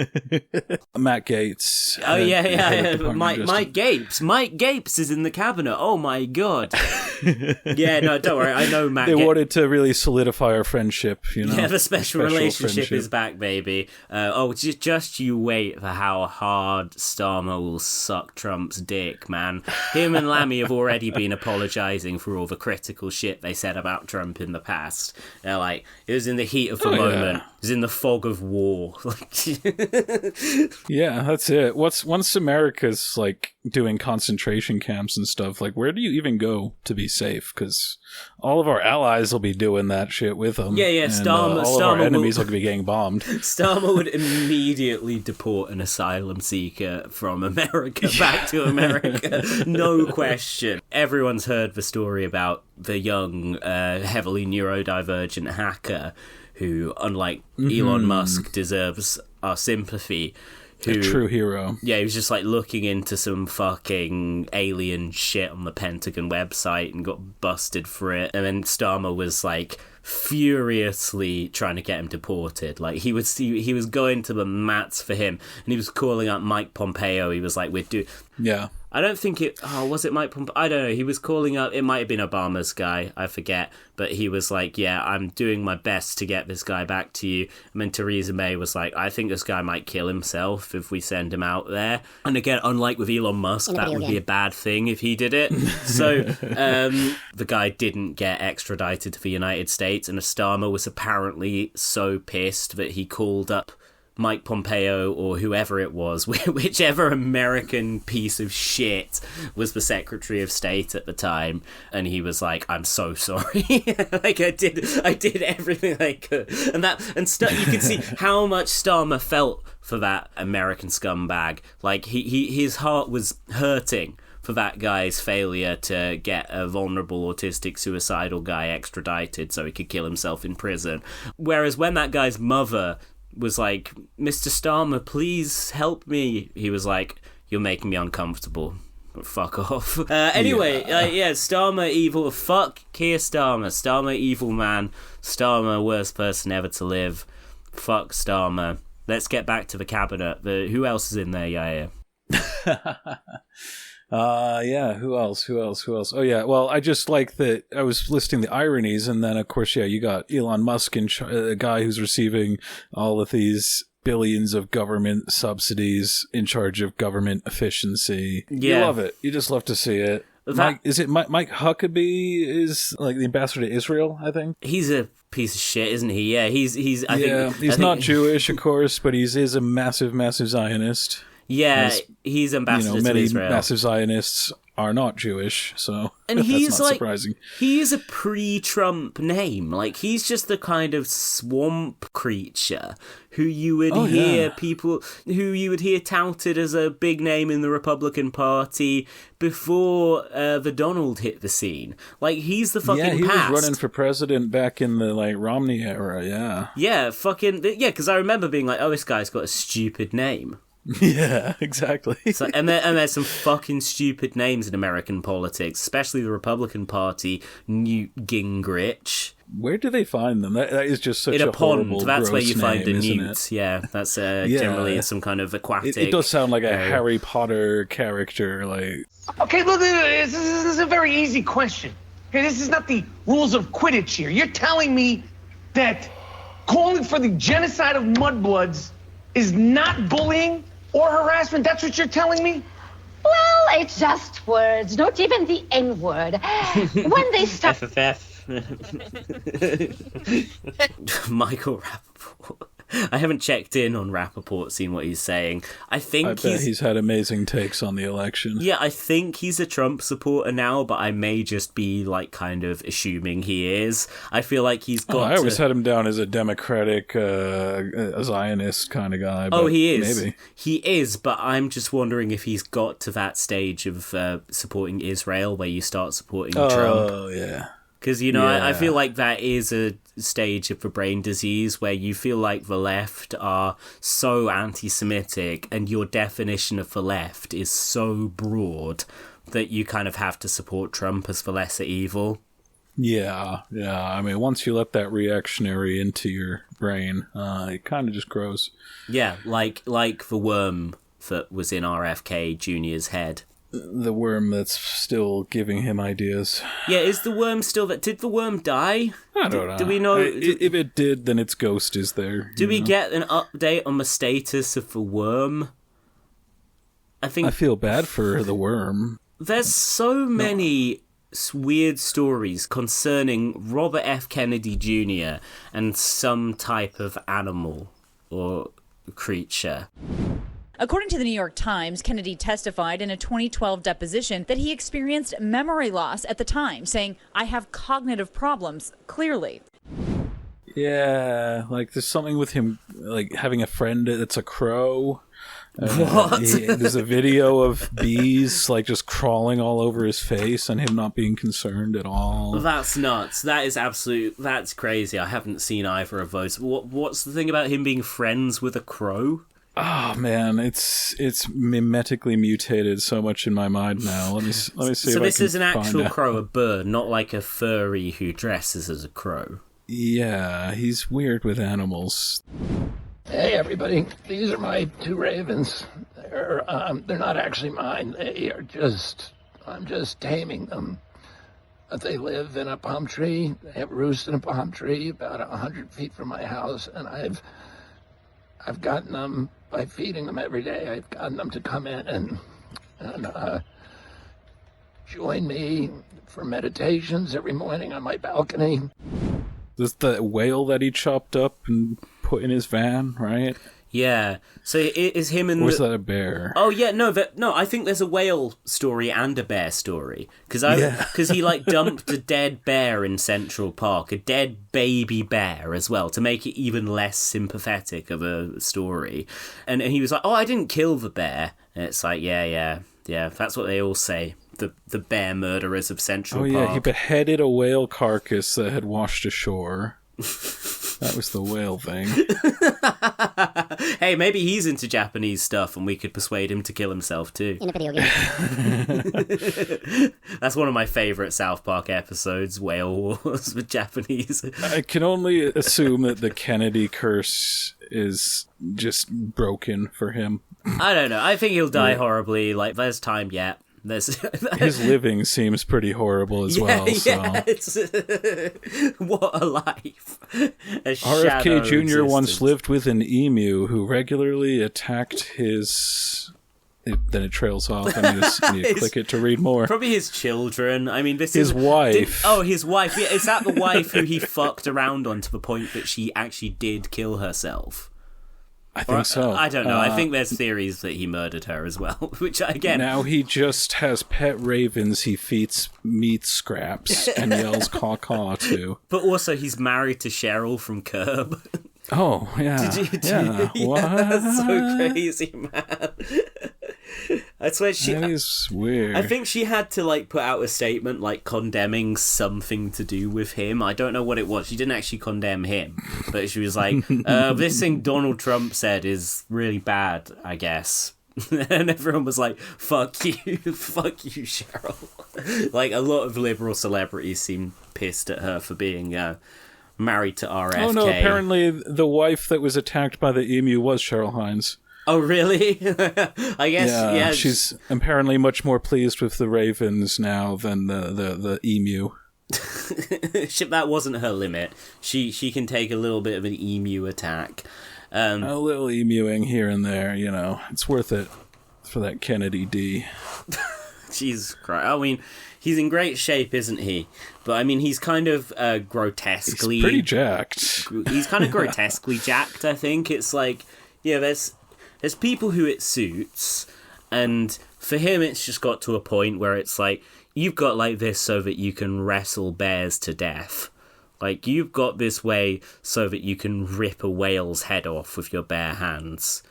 Matt Gaetz. Oh yeah. Mike Gapes. Mike Gapes is in the cabinet. Oh my god. Yeah, no, don't worry. I know Matt. They wanted to really solidify our friendship, Yeah, the special relationship is back, baby. Just you wait for how hard Starmer will suck Trump's dick, man. Him and Lammy have already been apologising for all the critical shit they said about Trump in the past. They're like, it was in the heat of the moment. It was in the fog of war. Yeah, that's it. Once America's like doing concentration camps and stuff, like where do you even go to be safe? Because all of our allies will be doing that shit with them. Yeah. And, all of our enemies will be getting bombed. Starmer would immediately deport an asylum seeker from America back to America. No question. Everyone's heard the story about the young, heavily neurodivergent hacker who, unlike Elon Musk, deserves our sympathy. A true hero. Yeah, he was just like looking into some fucking alien shit on the Pentagon website and got busted for it. And then Starmer was like furiously trying to get him deported. Like he was going to the mats for him, and he was calling up Mike Pompeo. He was like, Yeah. I don't think it... Oh, was it Mike Pompeo? I don't know. He was calling up... It might have been Obama's guy. I forget. But he was like, yeah, I'm doing my best to get this guy back to you. And then Theresa May was like, I think this guy might kill himself if we send him out there. And again, unlike with Elon Musk, that would be a bad thing if he did it. So the guy didn't get extradited to the United States. And Starmer was apparently so pissed that he called up Mike Pompeo or whoever it was, whichever American piece of shit was the Secretary of State at the time, and he was like, "I'm so sorry." Like I did everything I could, and you could see how much Starmer felt for that American scumbag. Like his heart was hurting for that guy's failure to get a vulnerable autistic suicidal guy extradited so he could kill himself in prison. Whereas when that guy's mother was like, "Mr. Starmer, please help me," he was like, "You're making me uncomfortable. Fuck off." Starmer evil. Fuck Keir Starmer. Starmer evil man. Starmer worst person ever to live. Fuck Starmer. Let's get back to the cabinet. Who else is in there, Yair? Who else? Oh yeah, well, I just like that I was listing the ironies, and then of course, you got Elon Musk, a guy who's receiving all of these billions of government subsidies, in charge of government efficiency. You love it. You just love to see it. Mike Huckabee is like the ambassador to Israel, I think. He's a piece of shit, isn't he? Yeah, he's not Jewish, of course, but he is a massive Zionist. Yeah, he's ambassador to Israel. Many massive Zionists are not Jewish, so and that's not surprising. He is a pre-Trump name. Like, he's just the kind of swamp creature who you would hear touted as a big name in the Republican Party before the Donald hit the scene. Like, he's the fucking past. Yeah, he was running for president back in the Romney era. Yeah, because I remember being like, "Oh, this guy's got a stupid name." Yeah, exactly. So, and there's some fucking stupid names in American politics, especially the Republican Party. Newt Gingrich. Where do they find them? That is just such a horrible, pond. That's where you find the name, newts. Yeah, that's generally in some kind of aquatic. It does sound like a Harry Potter character. Okay, look, this is a very easy question. Okay, this is not the rules of Quidditch here. You're telling me that calling for the genocide of mudbloods is not bullying or harassment? That's what you're telling me? Well, it's just words, not even the N-word. When they start... FFF. Michael Rappaport. I haven't checked in on Rappaport, seen what he's saying. I bet he's had amazing takes on the election. Yeah, I think he's a Trump supporter now, but I may just be kind of assuming he is. I feel like he's got. I always had him down as a Democratic, a Zionist kind of guy. But he is. Maybe he is, but I'm just wondering if he's got to that stage of supporting Israel where you start supporting Trump. Oh yeah. Because, I feel like that is a stage of the brain disease where you feel like the left are so anti-Semitic and your definition of the left is so broad that you kind of have to support Trump as the lesser evil. Yeah. I mean, once you let that reactionary into your brain, it kind of just grows. Yeah, like the worm that was in RFK Jr.'s head. The worm that's still giving him ideas. Yeah, is the worm still there? Did the worm die? I don't know. Do we know? If it did, then its ghost is there. Do we get an update on the status of the worm? I feel bad for the worm. There's so many weird stories concerning Robert F. Kennedy Jr. and some type of animal or creature. According to the New York Times, Kennedy testified in a 2012 deposition that he experienced memory loss at the time, saying, "I have cognitive problems, clearly." Yeah, there's something with him, having a friend that's a crow. What? There's a video of bees, just crawling all over his face and him not being concerned at all. That's nuts. That's crazy. I haven't seen either of those. What's the thing about him being friends with a crow? Oh man, it's mimetically mutated so much in my mind now. Let me see. So this is an actual crow, a bird, not like a furry who dresses as a crow. Yeah, he's weird with animals. Hey everybody, these are my two ravens. They're not actually mine. I'm just taming them. They live in a palm tree. They have roost in a palm tree about 100 feet from my house, and I've gotten them by feeding them every day. I've gotten them to come in and join me for meditations every morning on my balcony. This is the whale that he chopped up and put in his van, right? Yeah. So it is him and... Or is that a bear? Oh, yeah, no, I think there's a whale story and a bear story. Because he, like, dumped a dead bear in Central Park, a dead baby bear as well, to make it even less sympathetic of a story. And he was like, oh, I didn't kill the bear. And it's like, yeah, that's what they all say. The bear murderers of Central Park. Oh, yeah, he beheaded a whale carcass that had washed ashore. That was the whale thing. Hey, maybe he's into Japanese stuff and we could persuade him to kill himself too. In a video game. That's one of my favourite South Park episodes, Whale Wars with Japanese. I can only assume that the Kennedy curse is just broken for him. I don't know. I think he'll die horribly. Like, there's time yet. His living seems pretty horrible as well. Yeah, what a life. RFK Jr. once lived with an emu who regularly attacked his... Then it trails off. I need to click it to read more. Probably his children. I mean, this his is... wife. His wife. Yeah, is that the wife who he fucked around on to the point that she actually did kill herself? I think so. I don't know. I think there's theories that he murdered her as well, which, again... Now he just has pet ravens he feeds meat scraps and yells caw-caw to. But also, he's married to Cheryl from Curb. Oh, yeah. Yeah, that's so crazy, man. I swear that is weird. I think she had to, like, put out a statement, like, condemning something to do with him. I don't know what it was. She didn't actually condemn him, but she was like, this thing Donald Trump said is really bad, I guess. And everyone was like, fuck you, Cheryl. Like, a lot of liberal celebrities seem pissed at her for being married to RFK. Oh, no, apparently the wife that was attacked by the emu was Cheryl Hines. Oh, really? I guess, yeah. She's apparently much more pleased with the ravens now than the emu. That wasn't her limit. She can take a little bit of an emu attack. A little emuing here and there, you know. It's worth it for that Kennedy D. Jesus Christ. I mean, he's in great shape, isn't he? But, I mean, he's kind of grotesquely... He's pretty jacked. He's kind of grotesquely jacked, I think. It's like, yeah, there's people who it suits, and for him it's just got to a point where it's like, you've got like this so that you can wrestle bears to death. Like, you've got this way so that you can rip a whale's head off with your bare hands.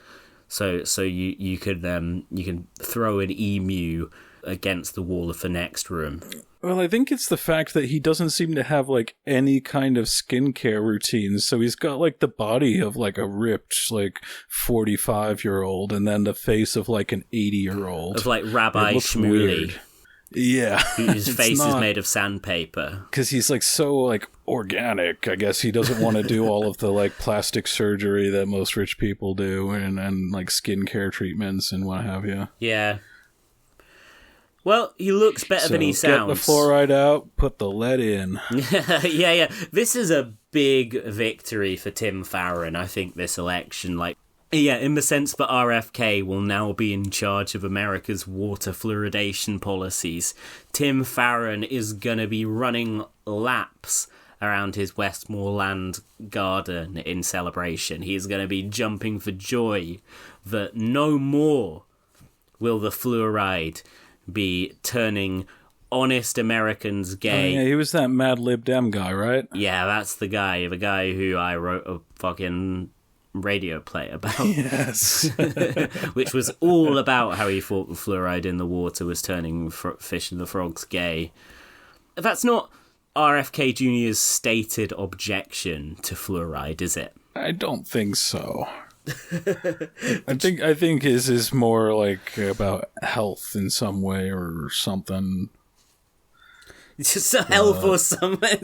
So you can throw an emu against the wall of the next room. Well, I think it's the fact that he doesn't seem to have, like, any kind of skincare routines. So he's got, like, the body of, like, a ripped, like, 45-year-old and then the face of, like, an 80-year-old. Of, like, Rabbi Shmuley. Yeah. Whose face is made of sandpaper. Because he's, like, so, like, organic. I guess he doesn't want to do all of the, like, plastic surgery that most rich people do and like, skincare treatments and what have you. Yeah. Well, he looks better than he sounds. Get the fluoride out, put the lead in. Yeah. This is a big victory for Tim Farron, I think, this election. Like, yeah, in the sense that RFK will now be in charge of America's water fluoridation policies. Tim Farron is going to be running laps around his Westmoreland garden in celebration. He's going to be jumping for joy that no more will the fluoride be turning honest Americans gay. Oh, yeah, he was that Mad Lib Dem guy, right? Yeah, that's the guy who I wrote a fucking radio play about. Yes. Which was all about how he thought the fluoride in the water was turning fish and the frogs gay. That's not RFK Jr.'s stated objection to fluoride, is it? I don't think so. I think his is more like about health in some way or something. Just a health or something.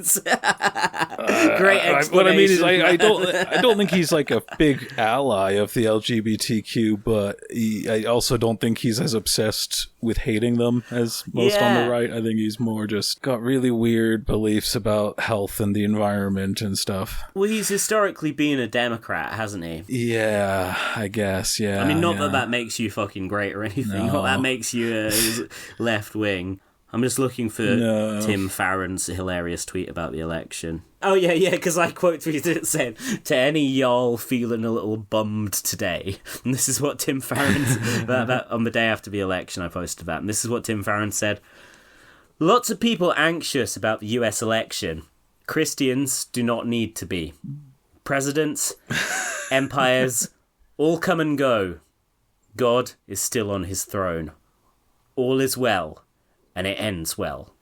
Great explanation. What I mean is, I don't think he's like a big ally of the LGBTQ, but I also don't think he's as obsessed with hating them as most on the right. I think he's more just got really weird beliefs about health and the environment and stuff. Well, he's historically been a Democrat, hasn't he? Yeah, I guess, yeah. I mean, not that makes you fucking great or anything. No. Not that makes you left wing. I'm just looking for Tim Farron's hilarious tweet about the election. Oh, yeah, because I quote tweeted it saying, "To any y'all feeling a little bummed today." And this is what Tim Farron, that on the day after the election, I posted that. And this is what Tim Farron said. "Lots of people anxious about the US election. Christians do not need to be. Presidents, empires, all come and go. God is still on his throne. All is well, and it ends well.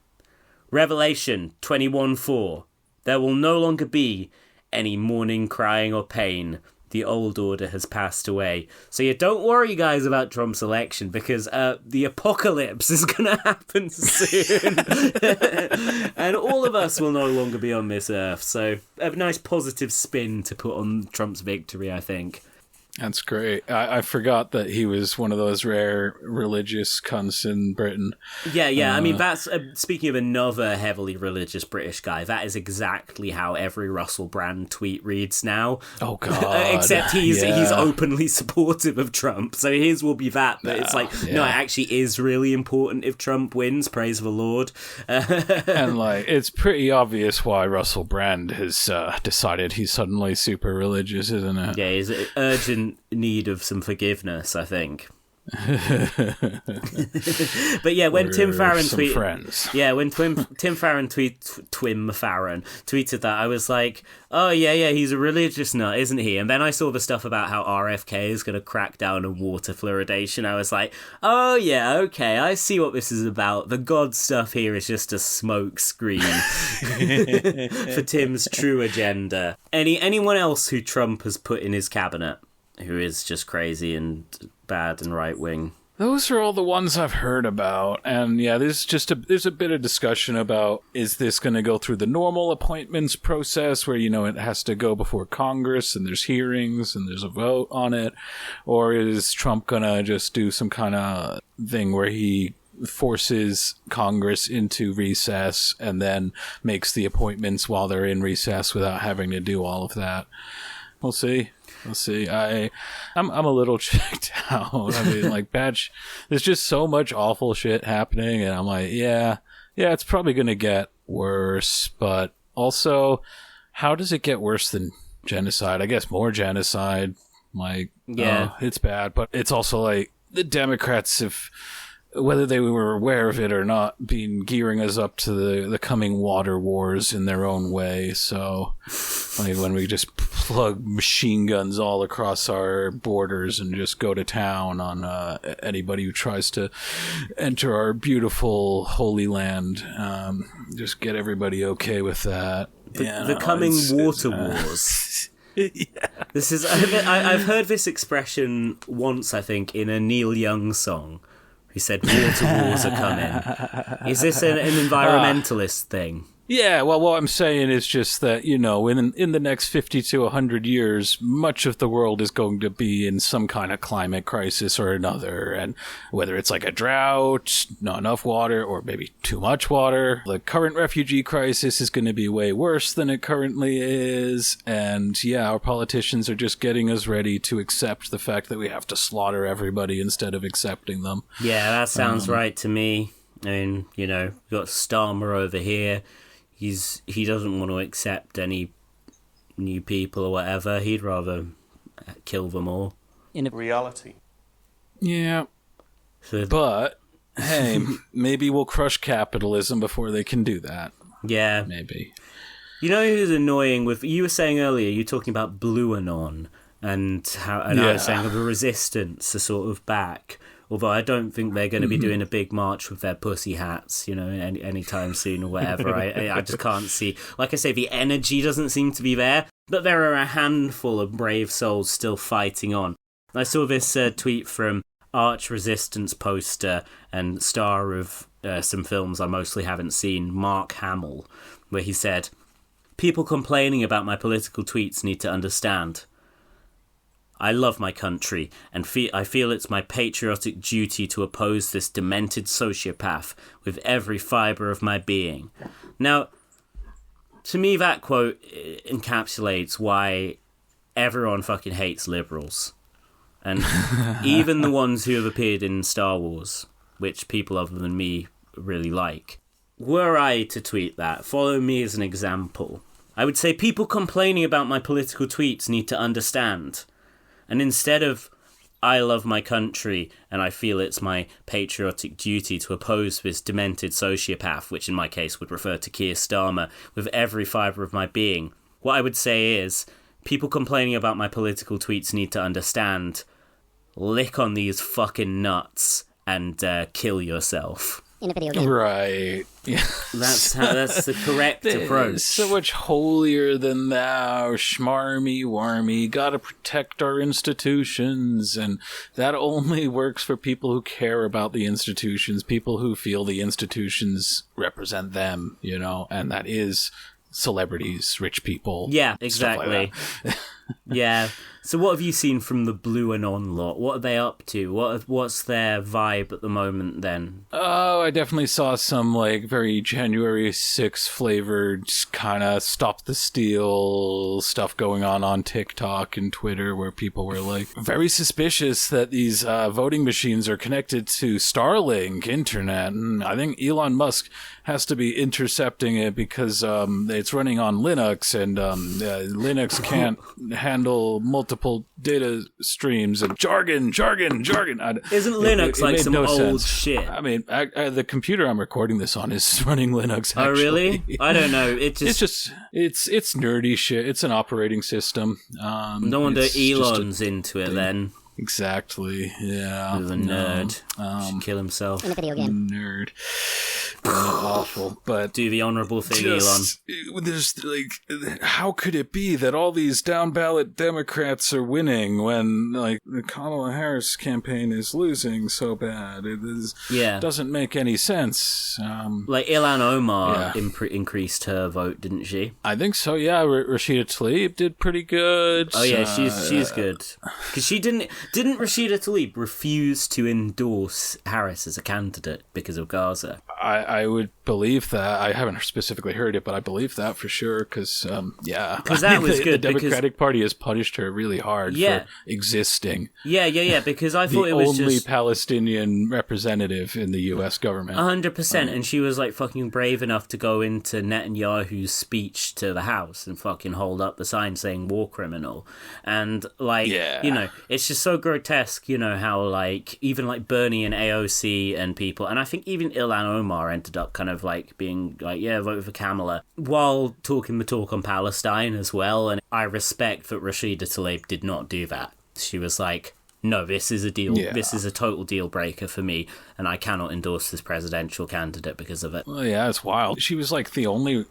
Revelation 21:4. There will no longer be any mourning, crying, or pain. The old order has passed away." So yeah, don't worry, guys, about Trump's election, because the apocalypse is going to happen soon. And all of us will no longer be on this earth. So a nice positive spin to put on Trump's victory, I think. That's great. I forgot that he was one of those rare religious cunts in Britain. Yeah. I mean, that's speaking of another heavily religious British guy. That is exactly how every Russell Brand tweet reads now. Oh God! Except he's openly supportive of Trump. So his will be that. But it's like, no, it actually is really important if Trump wins. Praise the Lord. And like, it's pretty obvious why Russell Brand has decided he's suddenly super religious, isn't it? Yeah, he's urgent need of some forgiveness, I think. But yeah, when Tim Farron tweeted that, I was like, oh yeah, he's a religious nut, isn't he? And then I saw the stuff about how RFK is going to crack down on water fluoridation. I was like, oh yeah, okay, I see what this is about. The God stuff here is just a smoke screen for Tim's true agenda. Anyone else who Trump has put in his cabinet who is just crazy and bad and right-wing? Those are all the ones I've heard about. And yeah, there's a bit of discussion about, is this going to go through the normal appointments process where, it has to go before Congress and there's hearings and there's a vote on it? Or is Trump going to just do some kind of thing where he forces Congress into recess and then makes the appointments while they're in recess without having to do all of that? We'll see. I'm a little checked out. I mean, like, there's just so much awful shit happening, and I'm like, yeah, it's probably gonna get worse. But also, how does it get worse than genocide? I guess more genocide. Like, yeah, it's bad, but it's also like the Democrats have, whether they were aware of it or not, been gearing us up to the coming water wars in their own way. So, like, when we just plug machine guns all across our borders and just go to town on anybody who tries to enter our beautiful Holy Land, just get everybody okay with that. The coming water wars. Yeah. This is. I've heard this expression once, I think, in a Neil Young song. He said water wars are coming. Is this an environmentalist thing? Yeah, well, what I'm saying is just that, in the next 50 to 100 years, much of the world is going to be in some kind of climate crisis or another. And whether it's like a drought, not enough water, or maybe too much water, the current refugee crisis is going to be way worse than it currently is. And yeah, our politicians are just getting us ready to accept the fact that we have to slaughter everybody instead of accepting them. Yeah, that sounds right to me. I mean, we've got Starmer over here. He doesn't want to accept any new people or whatever. He'd rather kill them all. In reality. Yeah. But, hey, maybe we'll crush capitalism before they can do that. Yeah. Maybe. You know who's annoying with... You were saying earlier, you were talking about Blue Anon and I was saying the resistance are sort of back. Although I don't think they're going to be doing a big march with their pussy hats, anytime soon or whatever. I just can't see. Like I say, the energy doesn't seem to be there, but there are a handful of brave souls still fighting on. I saw this tweet from Arch Resistance poster and star of some films I mostly haven't seen, Mark Hamill, where he said, "People complaining about my political tweets need to understand. I love my country, and I feel it's my patriotic duty to oppose this demented sociopath with every fibre of my being." Now, to me, that quote encapsulates why everyone fucking hates liberals. And even the ones who have appeared in Star Wars, which people other than me really like. Were I to tweet that, follow me as an example. I would say people complaining about my political tweets need to understand. And instead of, I love my country and I feel it's my patriotic duty to oppose this demented sociopath, which in my case would refer to Keir Starmer, with every fibre of my being, what I would say is, people complaining about my political tweets need to understand, lick on these fucking nuts and kill yourself. In a video game. Right. Yeah. That's the correct approach. So much holier than thou, schmarmy warmy, gotta protect our institutions, and that only works for people who care about the institutions, people who feel the institutions represent them, you know, and that is celebrities, rich people. Yeah, exactly. Like yeah. So what have you seen from the Blue Anon lot? What are they up to? What's their vibe at the moment then? Oh, I definitely saw some like very January 6th flavored kind of stop the steal stuff going on TikTok and Twitter, where people were like very suspicious that these voting machines are connected to Starlink internet. And I think Elon Musk has to be intercepting it because it's running on Linux, and Linux can't handle multiple data streams and jargon. Isn't Linux like some old shit? I mean, the computer I'm recording this on is running Linux. Actually. Oh, really? I don't know. It's nerdy shit. It's an operating system. No wonder Elon's into it then. Exactly. Yeah. He's a nerd. Should kill himself. In a video game. Nerd. Awful. But do the honourable thing, Elon. There's like, how could it be that all these down ballot Democrats are winning when like the Kamala Harris campaign is losing so bad? Doesn't make any sense. Like Ilhan Omar increased her vote, didn't she? I think so. Yeah, Rashida Tlaib did pretty good. Oh yeah, she's good. Because she didn't Rashida Tlaib refuse to endorse Harris as a candidate because of Gaza? I would believe that. I haven't specifically heard it, but I believe that for sure. Because that was good. The Democratic Party has punished her really hard for existing. Yeah. Because I thought it was the only Palestinian representative in the U.S. government. 100%, and she was like fucking brave enough to go into Netanyahu's speech to the House and fucking hold up the sign saying war criminal, and you know, it's just so grotesque. You know how like even like Bernie and AOC and people, and I think even Ilhan Omar ended up kind of like being like, yeah, vote for Kamala, while talking the talk on Palestine as well. And I respect that Rashida Tlaib did not do that. She was like, no, this is a deal. Yeah. This is a total deal breaker for me, and I cannot endorse this presidential candidate because of it. Well, yeah, it's wild. She was like the only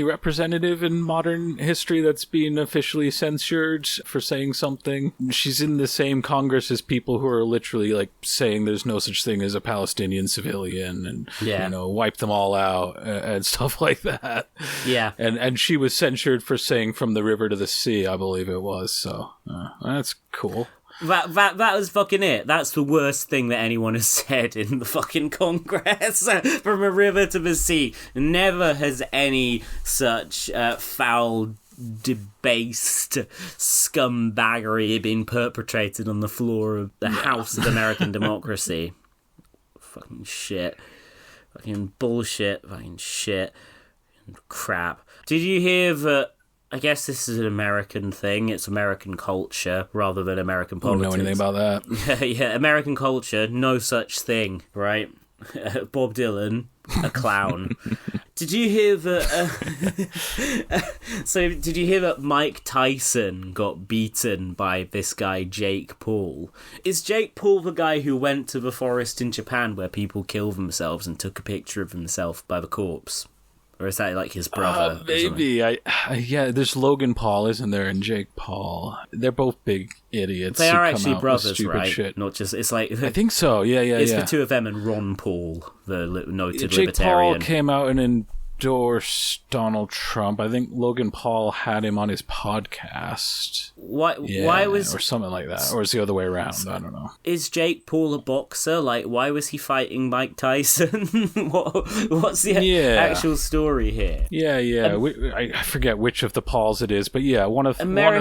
representative in modern history that's been officially censured for saying something. She's in the same Congress as people who are literally like saying there's no such thing as a Palestinian civilian, and you know, wipe them all out and stuff like that. Yeah, and she was censured for saying from the river to the sea, I believe it was. So that's cool. That was fucking it. That's the worst thing that anyone has said in the fucking Congress. From a river to the sea. Never has any such foul, debased scumbaggery been perpetrated on the floor of the House of American Democracy. Fucking shit. Fucking bullshit. Fucking shit. Crap. Did you hear that? I guess this is an American thing. It's American culture rather than American politics. I don't know anything about that. Yeah, American culture, no such thing, right? Bob Dylan, a clown. Did you hear that? Did you hear that Mike Tyson got beaten by this guy Jake Paul? Is Jake Paul the guy who went to the forest in Japan where people kill themselves and took a picture of himself by the corpse? Or is that like his brother? Maybe. There's Logan Paul, isn't there, and Jake Paul. They're both big idiots. They are actually brothers, right? Shit. Not just. It's like. I think so. Yeah. It's the two of them and Ron Paul, the noted Jake libertarian. Paul came out and endorsed Donald Trump. I think Logan Paul had him on his podcast. Why was or something like that, or is the other way around? I don't know. Is Jake Paul a boxer? Like, why was he fighting Mike Tyson? What's the actual story here? Yeah. I forget which of the Pauls it is, but yeah, one or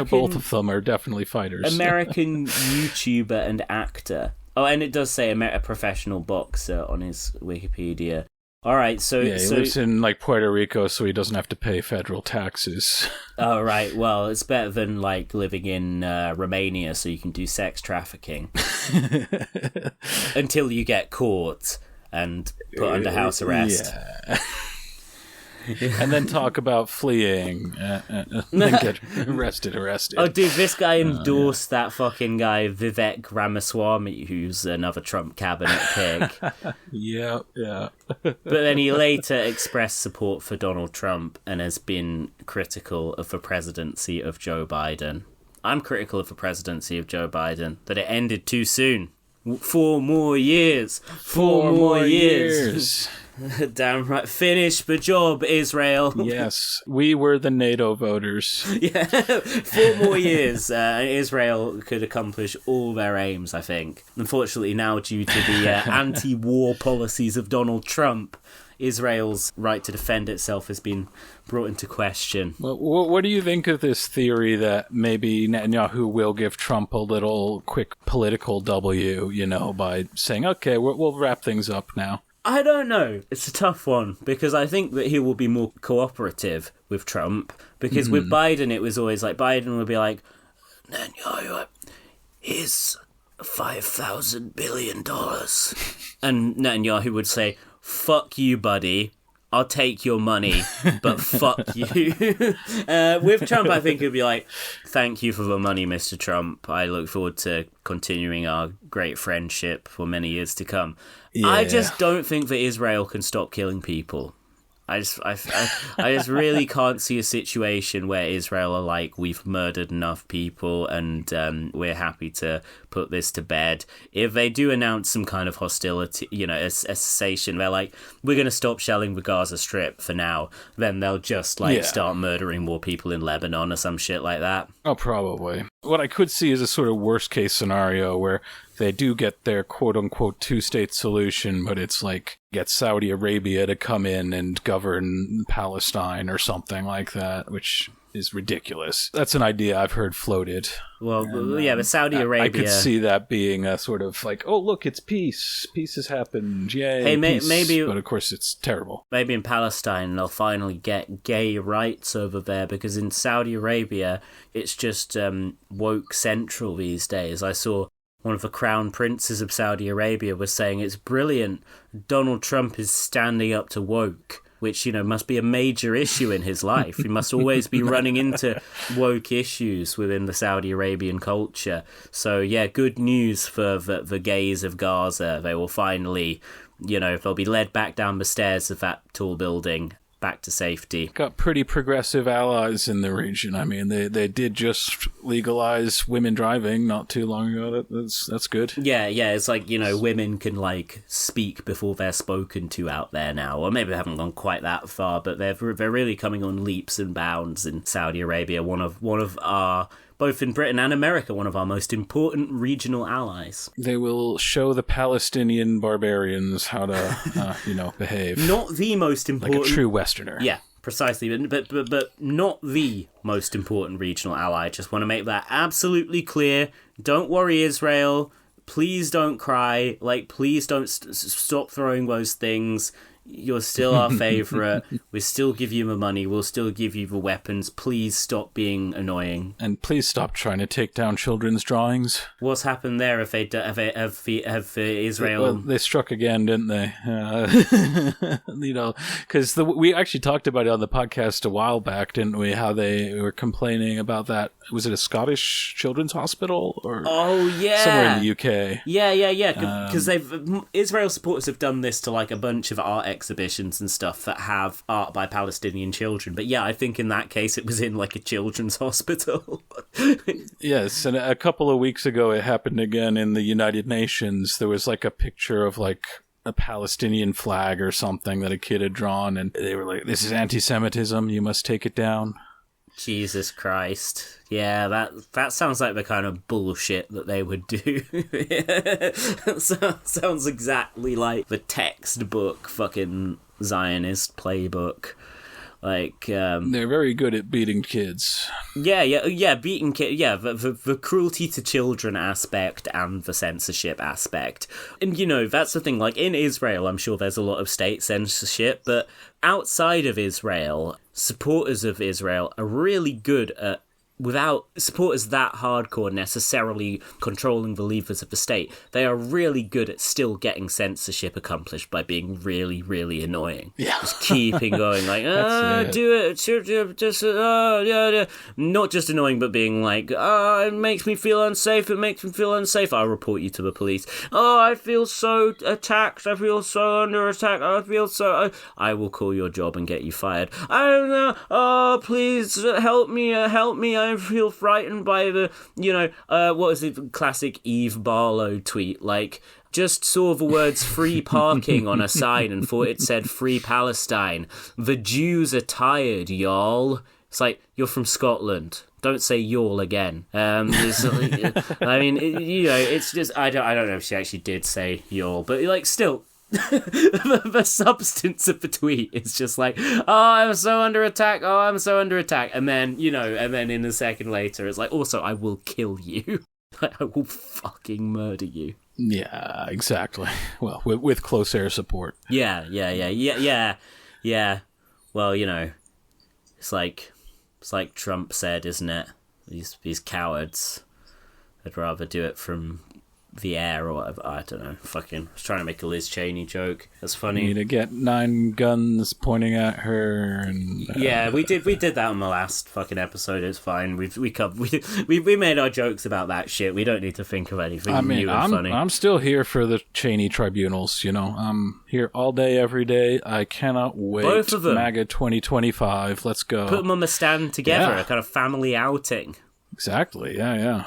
both of them are definitely fighters. American YouTuber and actor Oh, and it does say a professional boxer on his Wikipedia. All right, so he lives in like Puerto Rico, so he doesn't have to pay federal taxes. Oh, right. Well, it's better than like living in Romania, so you can do sex trafficking until you get caught and put under house arrest. Yeah. And then talk about fleeing and then get arrested. Oh, dude, this guy endorsed that fucking guy, Vivek Ramaswamy, who's another Trump cabinet pig. Yeah. But then he later expressed support for Donald Trump and has been critical of the presidency of Joe Biden. I'm critical of the presidency of Joe Biden, that it ended too soon. 4 more years. 4 more years. Damn right. Finish the job, Israel. Yes, we were the NATO voters. Yeah, 4 more years. Israel could accomplish all their aims, I think. Unfortunately, now due to the anti-war policies of Donald Trump, Israel's right to defend itself has been brought into question. Well, what do you think of this theory that maybe Netanyahu will give Trump a little quick political W, by saying, okay, we'll wrap things up now? I don't know. It's a tough one, because I think that he will be more cooperative with Trump, because with Biden, it was always like, Biden would be like, Netanyahu, here's $5,000 billion. And Netanyahu would say, fuck you, buddy. I'll take your money, but fuck you. With Trump, I think it would be like, thank you for the money, Mr. Trump. I look forward to continuing our great friendship for many years to come. Yeah. I just don't think that Israel can stop killing people. I just really can't see a situation where Israel are like, we've murdered enough people and we're happy to put this to bed. If they do announce some kind of hostility, a cessation, they're like, we're going to stop shelling the Gaza Strip for now, then they'll just start murdering more people in Lebanon or some shit like that. Oh, probably. What I could see is a sort of worst case scenario where they do get their quote-unquote two-state solution, but it's like get Saudi Arabia to come in and govern Palestine or something like that, which is ridiculous. That's an idea I've heard floated. Well, but Saudi Arabia... I could see that being a sort of like, oh, look, it's peace. Peace has happened. Yay, hey, peace. Maybe... But of course, it's terrible. Maybe in Palestine, they'll finally get gay rights over there, because in Saudi Arabia, it's just woke central these days. I saw one of the crown princes of Saudi Arabia was saying it's brilliant. Donald Trump is standing up to woke, which, must be a major issue in his life. He must always be running into woke issues within the Saudi Arabian culture. So, yeah, good news for the gays of Gaza. They will finally, they'll be led back down the stairs of that tall building, back to safety. Got pretty progressive allies in the region. I mean, they did just legalize women driving not too long ago. That's good. Yeah, it's like, women can speak before they're spoken to out there now. Or maybe they haven't gone quite that far, but they're really coming on leaps and bounds in Saudi Arabia, one of our, both in Britain and America, one of our most important regional allies. They will show the Palestinian barbarians how to, behave. Not the most important... Like a true Westerner. Yeah, precisely. But not the most important regional ally. I just want to make that absolutely clear. Don't worry, Israel. Please don't cry. Please don't stop throwing those things. You're still our favourite. We still give you the money. We'll still give you the weapons. Please stop being annoying. And please stop trying to take down children's drawings. What's happened there? Have Israel... Well, they struck again, didn't they? Because we actually talked about it on the podcast a while back, didn't we? How they were complaining about that. Was it a Scottish children's hospital? Oh, yeah. Somewhere in the UK. Yeah. Because Israel supporters have done this to a bunch of art exhibitions and stuff that have art by Palestinian children. But yeah, I think in that case it was in a children's hospital. Yes, and a couple of weeks ago it happened again in the United Nations. There was a picture of a Palestinian flag or something that a kid had drawn, and they were like, this is anti-Semitism, you must take it down. Jesus Christ. Yeah, that sounds like the kind of bullshit that they would do. Sounds exactly like the textbook fucking Zionist playbook. Like, they're very good at beating kids. Yeah, beating kids. Yeah, the cruelty to children aspect and the censorship aspect. And, that's the thing. Like, in Israel, I'm sure there's a lot of state censorship, but outside of Israel, supporters of Israel are really good at, without supporters that hardcore necessarily controlling the levers of the state, they are really good at still getting censorship accomplished by being really, really annoying. Yeah. Just keeping going, like, do it, just, yeah. Not just annoying, but being like, it makes me feel unsafe, I'll report you to the police. I feel so attacked, I feel so under attack, I will call your job and get you fired. I don't know, please, help me, I feel frightened by the, what is it, classic Eve Barlow tweet, like, just saw the words free parking on a sign and thought it said free Palestine. The Jews are tired, y'all. It's like, you're from Scotland. Don't say y'all again. It's just, I don't know if she actually did say y'all, but, like, still, the substance of the tweet is just like, I'm so under attack, and then in a second later it's like, also, I will kill you. I will fucking murder you. Yeah, exactly. Well, with close air support. Yeah. Well, it's like Trump said, isn't it? These cowards, I'd rather do it from the air or whatever. I don't know. I was trying to make a Liz Cheney joke. That's funny. You need to get 9 guns pointing at her, and yeah, we did that on the last fucking episode. It's fine. We made our jokes about that shit. We don't need to think of anything new and funny. I'm still here for the Cheney tribunals. I'm here all day, every day. I cannot wait. Both of them. MAGA 2025. Let's go. Put them on the stand together. A kind of family outing. Exactly. Yeah.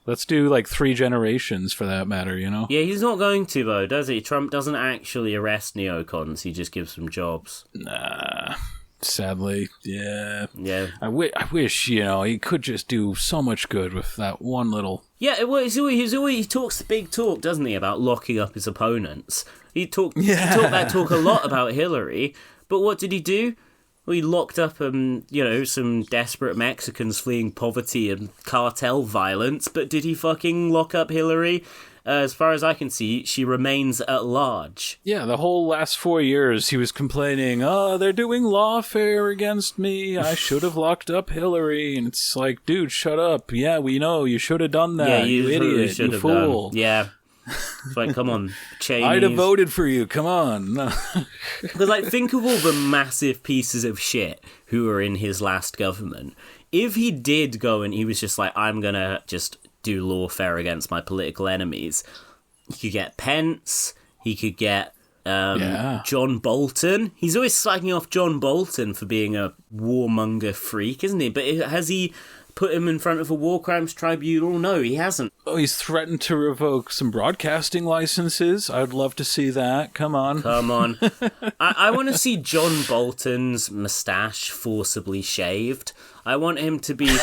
Let's do, 3 generations, for that matter, Yeah, he's not going to, though, does he? Trump doesn't actually arrest neocons. He just gives them jobs. Nah, sadly, yeah. Yeah. I wish, he could just do so much good with that one little... Yeah, he talks the big talk, doesn't he, about locking up his opponents. He talked that talk a lot about Hillary, but what did he do? Well, he locked up, some desperate Mexicans fleeing poverty and cartel violence, but did he fucking lock up Hillary? As far as I can see, she remains at large. Yeah, the whole last 4 years he was complaining, they're doing lawfare against me, I should have locked up Hillary, and it's like, dude, shut up. Yeah, we know, you should have done that, yeah, you idiot, you fool. Yeah. It's like, come on, Cheney. I'd have voted for you, come on. Because, think of all the massive pieces of shit who were in his last government. If he did go and he was just like, I'm gonna just do lawfare against my political enemies, he could get Pence, he could get John Bolton. He's always slagging off John Bolton for being a warmonger freak, isn't he? But has he put him in front of a war crimes tribunal? No, he hasn't. Oh, he's threatened to revoke some broadcasting licenses. I'd love to see that. Come on. I want to see John Bolton's moustache forcibly shaved. I want him to be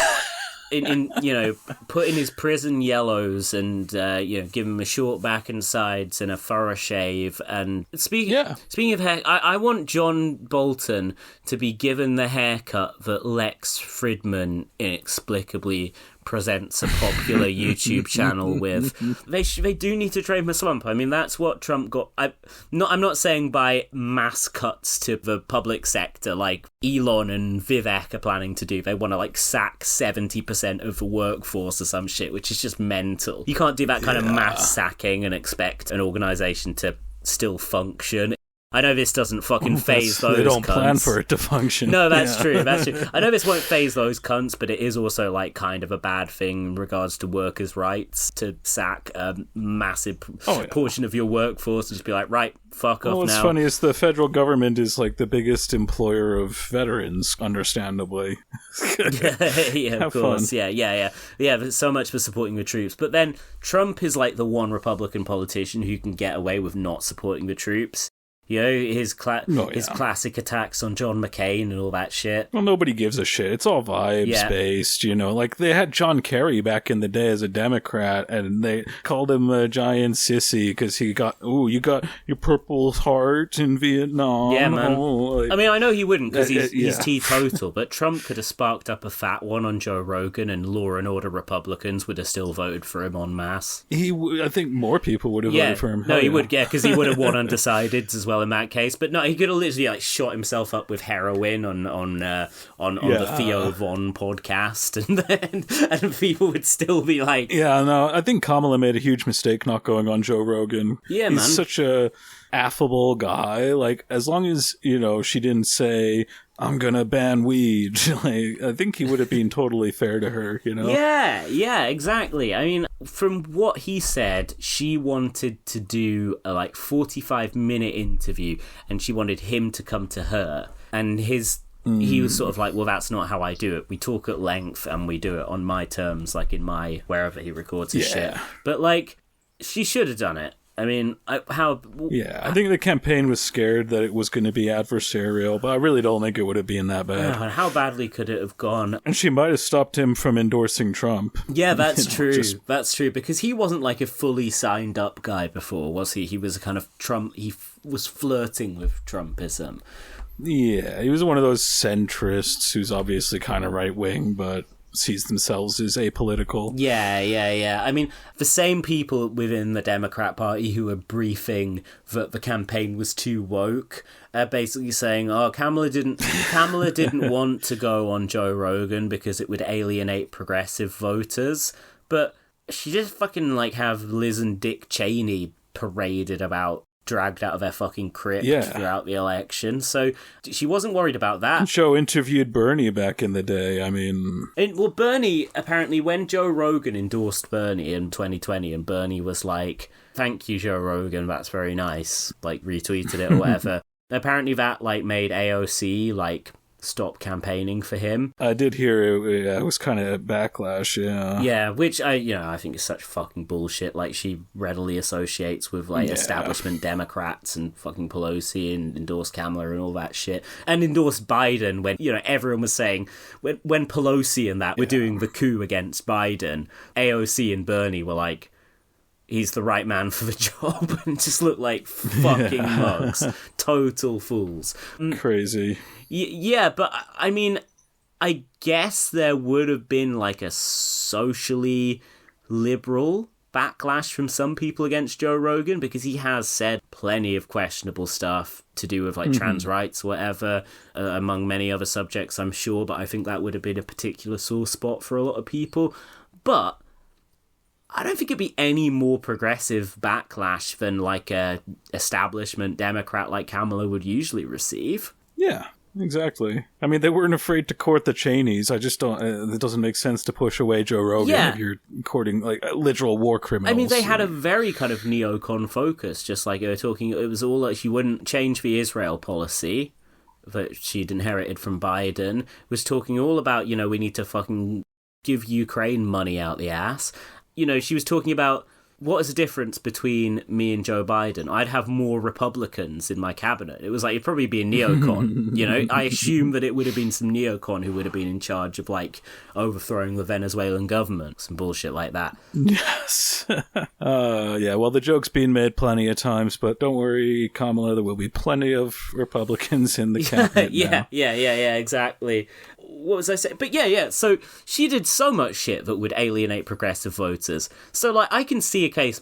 put in his prison yellows and give him a short back and sides and a thorough shave. And speaking of hair, I want John Bolton to be given the haircut that Lex Fridman inexplicably presents a popular YouTube channel with. They do need to trade the slump. I mean, that's what Trump got. I'm not saying by mass cuts to the public sector like Elon and Vivek are planning to do. They want to sack 70% of the workforce or some shit, which is just mental. You can't do that kind of mass sacking and expect an organization to still function. I know this doesn't fucking phase those cunts. They don't plan for it to function. No, that's true. That's true. I know this won't phase those cunts, but it is also kind of a bad thing in regards to workers' rights to sack a massive portion of your workforce and just be like, right, fuck off now. What's funny is the federal government is the biggest employer of veterans, understandably. Yeah, of course. Fun. Yeah. There's so much for supporting the troops. But then Trump is the one Republican politician who can get away with not supporting the troops. You know, his classic attacks on John McCain and all that shit. Well, nobody gives a shit. It's all vibes-based, you know. Like, they had John Kerry back in the day as a Democrat, and they called him a giant sissy because he got, you got your Purple Heart in Vietnam. Yeah, man. Like, I mean, I know he wouldn't because he's teetotal, but Trump could have sparked up a fat one on Joe Rogan, and Law and Order Republicans would have still voted for him en masse. I think more people would have voted for him. No, he would, because he would have won undecideds as well in that case. But no, he could have literally like shot himself up with heroin on the Theo Von podcast, and people would still be like, yeah, no, I think Kamala made a huge mistake not going on Joe Rogan. Yeah, he's man. Such a affable guy. Like, as long as, you know, she didn't say, I'm gonna ban weed, like, I think he would have been totally fair to her, you know? Yeah, exactly. I mean, from what he said, she wanted to do a 45-minute interview, and she wanted him to come to her, and he was sort of like, well, that's not how I do it. We talk at length and we do it on my terms, like in my wherever he records his shit. But like, she should have done it. I mean, I think the campaign was scared that it was going to be adversarial, but I really don't think it would have been that bad. Oh, how badly could it have gone? And she might have stopped him from endorsing Trump. Yeah, that's true. That's true, because he wasn't like a fully signed up guy before, was he? He was a kind of Trump. He was flirting with Trumpism. Yeah, he was one of those centrists who's obviously kind of right wing, but sees themselves as apolitical. Yeah. I mean, the same people within the Democrat Party who were briefing that the campaign was too woke are basically saying, Kamala didn't want to go on Joe Rogan because it would alienate progressive voters, but she just fucking have Liz and Dick Cheney paraded about, dragged out of their fucking crypt throughout the election. So she wasn't worried about that. Joe interviewed Bernie back in the day. I mean... Bernie, apparently, when Joe Rogan endorsed Bernie in 2020, and Bernie was like, thank you, Joe Rogan, that's very nice, retweeted it or whatever, apparently that, made AOC, stop campaigning for him. I did hear it was kind of backlash, yeah. Yeah, which I think is such fucking bullshit. She readily associates with establishment Democrats and fucking Pelosi and endorsed Kamala and all that shit. And endorsed Biden when, everyone was saying when Pelosi and that were doing the coup against Biden, AOC and Bernie were like, he's the right man for the job, and just look like fucking mugs. Total fools. Crazy. Yeah, but I mean, I guess there would have been a socially liberal backlash from some people against Joe Rogan, because he has said plenty of questionable stuff to do with trans rights, whatever, among many other subjects, I'm sure, but I think that would have been a particular sore spot for a lot of people. But I don't think it'd be any more progressive backlash than a establishment Democrat like Kamala would usually receive. Yeah, exactly. I mean, they weren't afraid to court the Cheneys. I just don't. It doesn't make sense to push away Joe Rogan if you're courting literal war criminals. I mean, they had a very kind of neocon focus, just like they were talking. It was all she wouldn't change the Israel policy that she'd inherited from Biden. Was talking all about we need to fucking give Ukraine money out the ass. She was talking about, what is the difference between me and Joe Biden? I'd have more Republicans in my cabinet. It was it'd probably be a neocon, I assume that it would have been some neocon who would have been in charge of, overthrowing the Venezuelan government. Some bullshit like that. Yes. Yeah, well, the joke's been made plenty of times, but don't worry, Kamala, there will be plenty of Republicans in the cabinet now. Yeah, exactly. What was I saying? But yeah, so she did so much shit that would alienate progressive voters. So, I can see a case,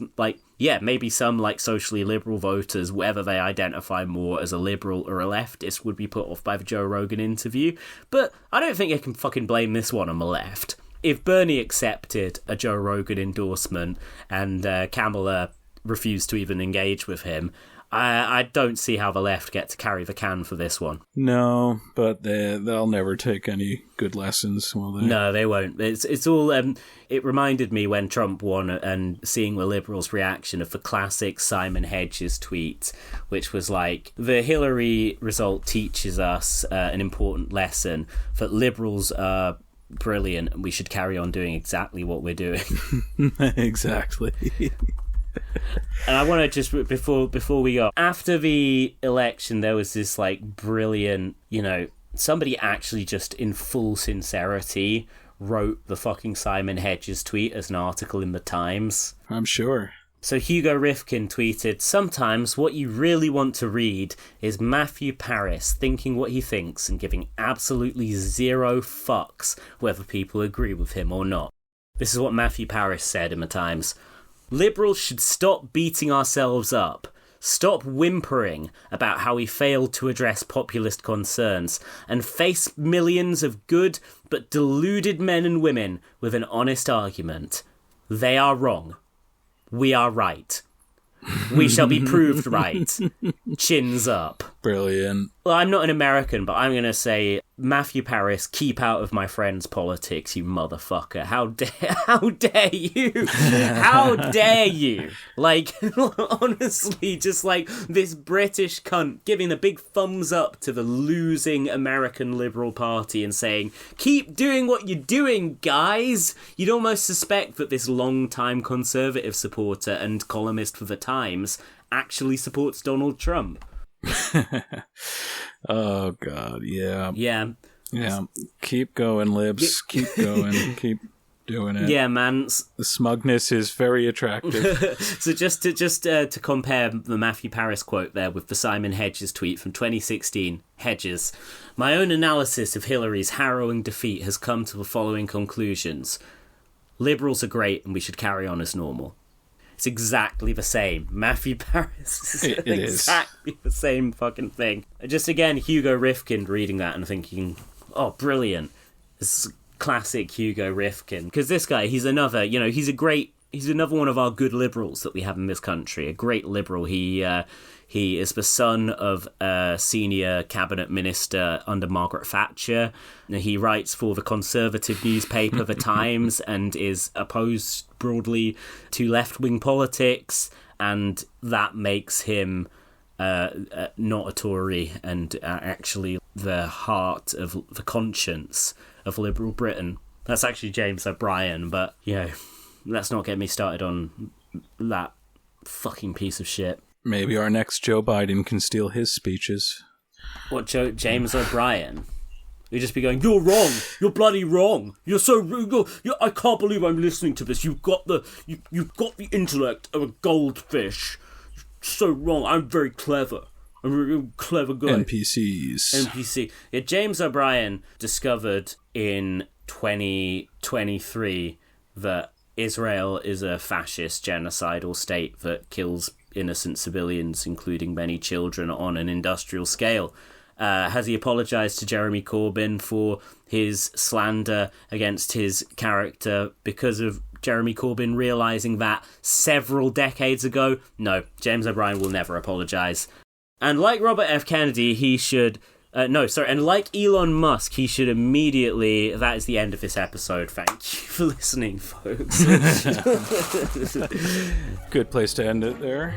maybe some, socially liberal voters, whether they identify more as a liberal or a leftist, would be put off by the Joe Rogan interview. But I don't think I can fucking blame this one on the left. If Bernie accepted a Joe Rogan endorsement and Kamala refused to even engage with him, I don't see how the left get to carry the can for this one. No, but they'll never take any good lessons, will they? No, they won't. It's all... it reminded me when Trump won and seeing the Liberals' reaction of the classic Simon Hedges tweet, which was the Hillary result teaches us an important lesson, that Liberals are brilliant and we should carry on doing exactly what we're doing. Exactly. And I want to just, before we go, after the election, there was this, like, brilliant, somebody actually just in full sincerity wrote the fucking Simon Hedges tweet as an article in the Times. I'm sure. So Hugo Rifkin tweeted, "Sometimes what you really want to read is Matthew Paris thinking what he thinks and giving absolutely zero fucks whether people agree with him or not." This is what Matthew Paris said in the Times. "Liberals should stop beating ourselves up. Stop whimpering about how we failed to address populist concerns and face millions of good but deluded men and women with an honest argument. They are wrong. We are right. We shall be proved right. Chins up." Brilliant. Well, I'm not an American, but I'm going to say, Matthew Paris, keep out of my friend's politics, you motherfucker. How dare you? How dare you? Like, honestly, just like this British cunt giving a big thumbs up to the losing American Liberal Party and saying, keep doing what you're doing, guys. You'd almost suspect that this long-time Conservative supporter and columnist for the Times actually supports Donald Trump. Oh God, yeah. Yeah. Keep going, libs. Keep going. Keep doing it. Yeah, man. The smugness is very attractive. So just to compare the Matthew Paris quote there with the Simon Hedges tweet from 2016, Hedges, "My own analysis of Hillary's harrowing defeat has come to the following conclusions. Liberals are great and we should carry on as normal." It's exactly the same. Matthew Paris is exactly the same fucking thing. Just again, Hugo Rifkin reading that and thinking, oh, brilliant. This is classic Hugo Rifkin. Because this guy, he's another, he's another one of our good liberals that we have in this country. A great liberal. He is the son of a senior cabinet minister under Margaret Thatcher. He writes for the conservative newspaper, The Times, and is opposed broadly to left-wing politics, and that makes him not a Tory and actually the heart of the conscience of liberal Britain. That's actually James O'Brien, but, let's not get me started on that fucking piece of shit. Maybe our next Joe Biden can steal his speeches. What, James O'Brien? We'd just be going, "You're wrong. You're bloody wrong. You're so rude. I can't believe I'm listening to this. You've got the intellect of a goldfish. You're so wrong. I'm very clever. I'm a clever guy." NPC. Yeah, James O'Brien discovered in 2023 that Israel is a fascist, genocidal state that kills innocent civilians, including many children, on an industrial scale. Has he apologised to Jeremy Corbyn for his slander against his character because of Jeremy Corbyn realising that several decades ago? No, James O'Brien will never apologise. And like Robert F. Kennedy, he should... and like Elon Musk, he should immediately... That is the end of this episode. Thank you for listening, folks. Good place to end it there.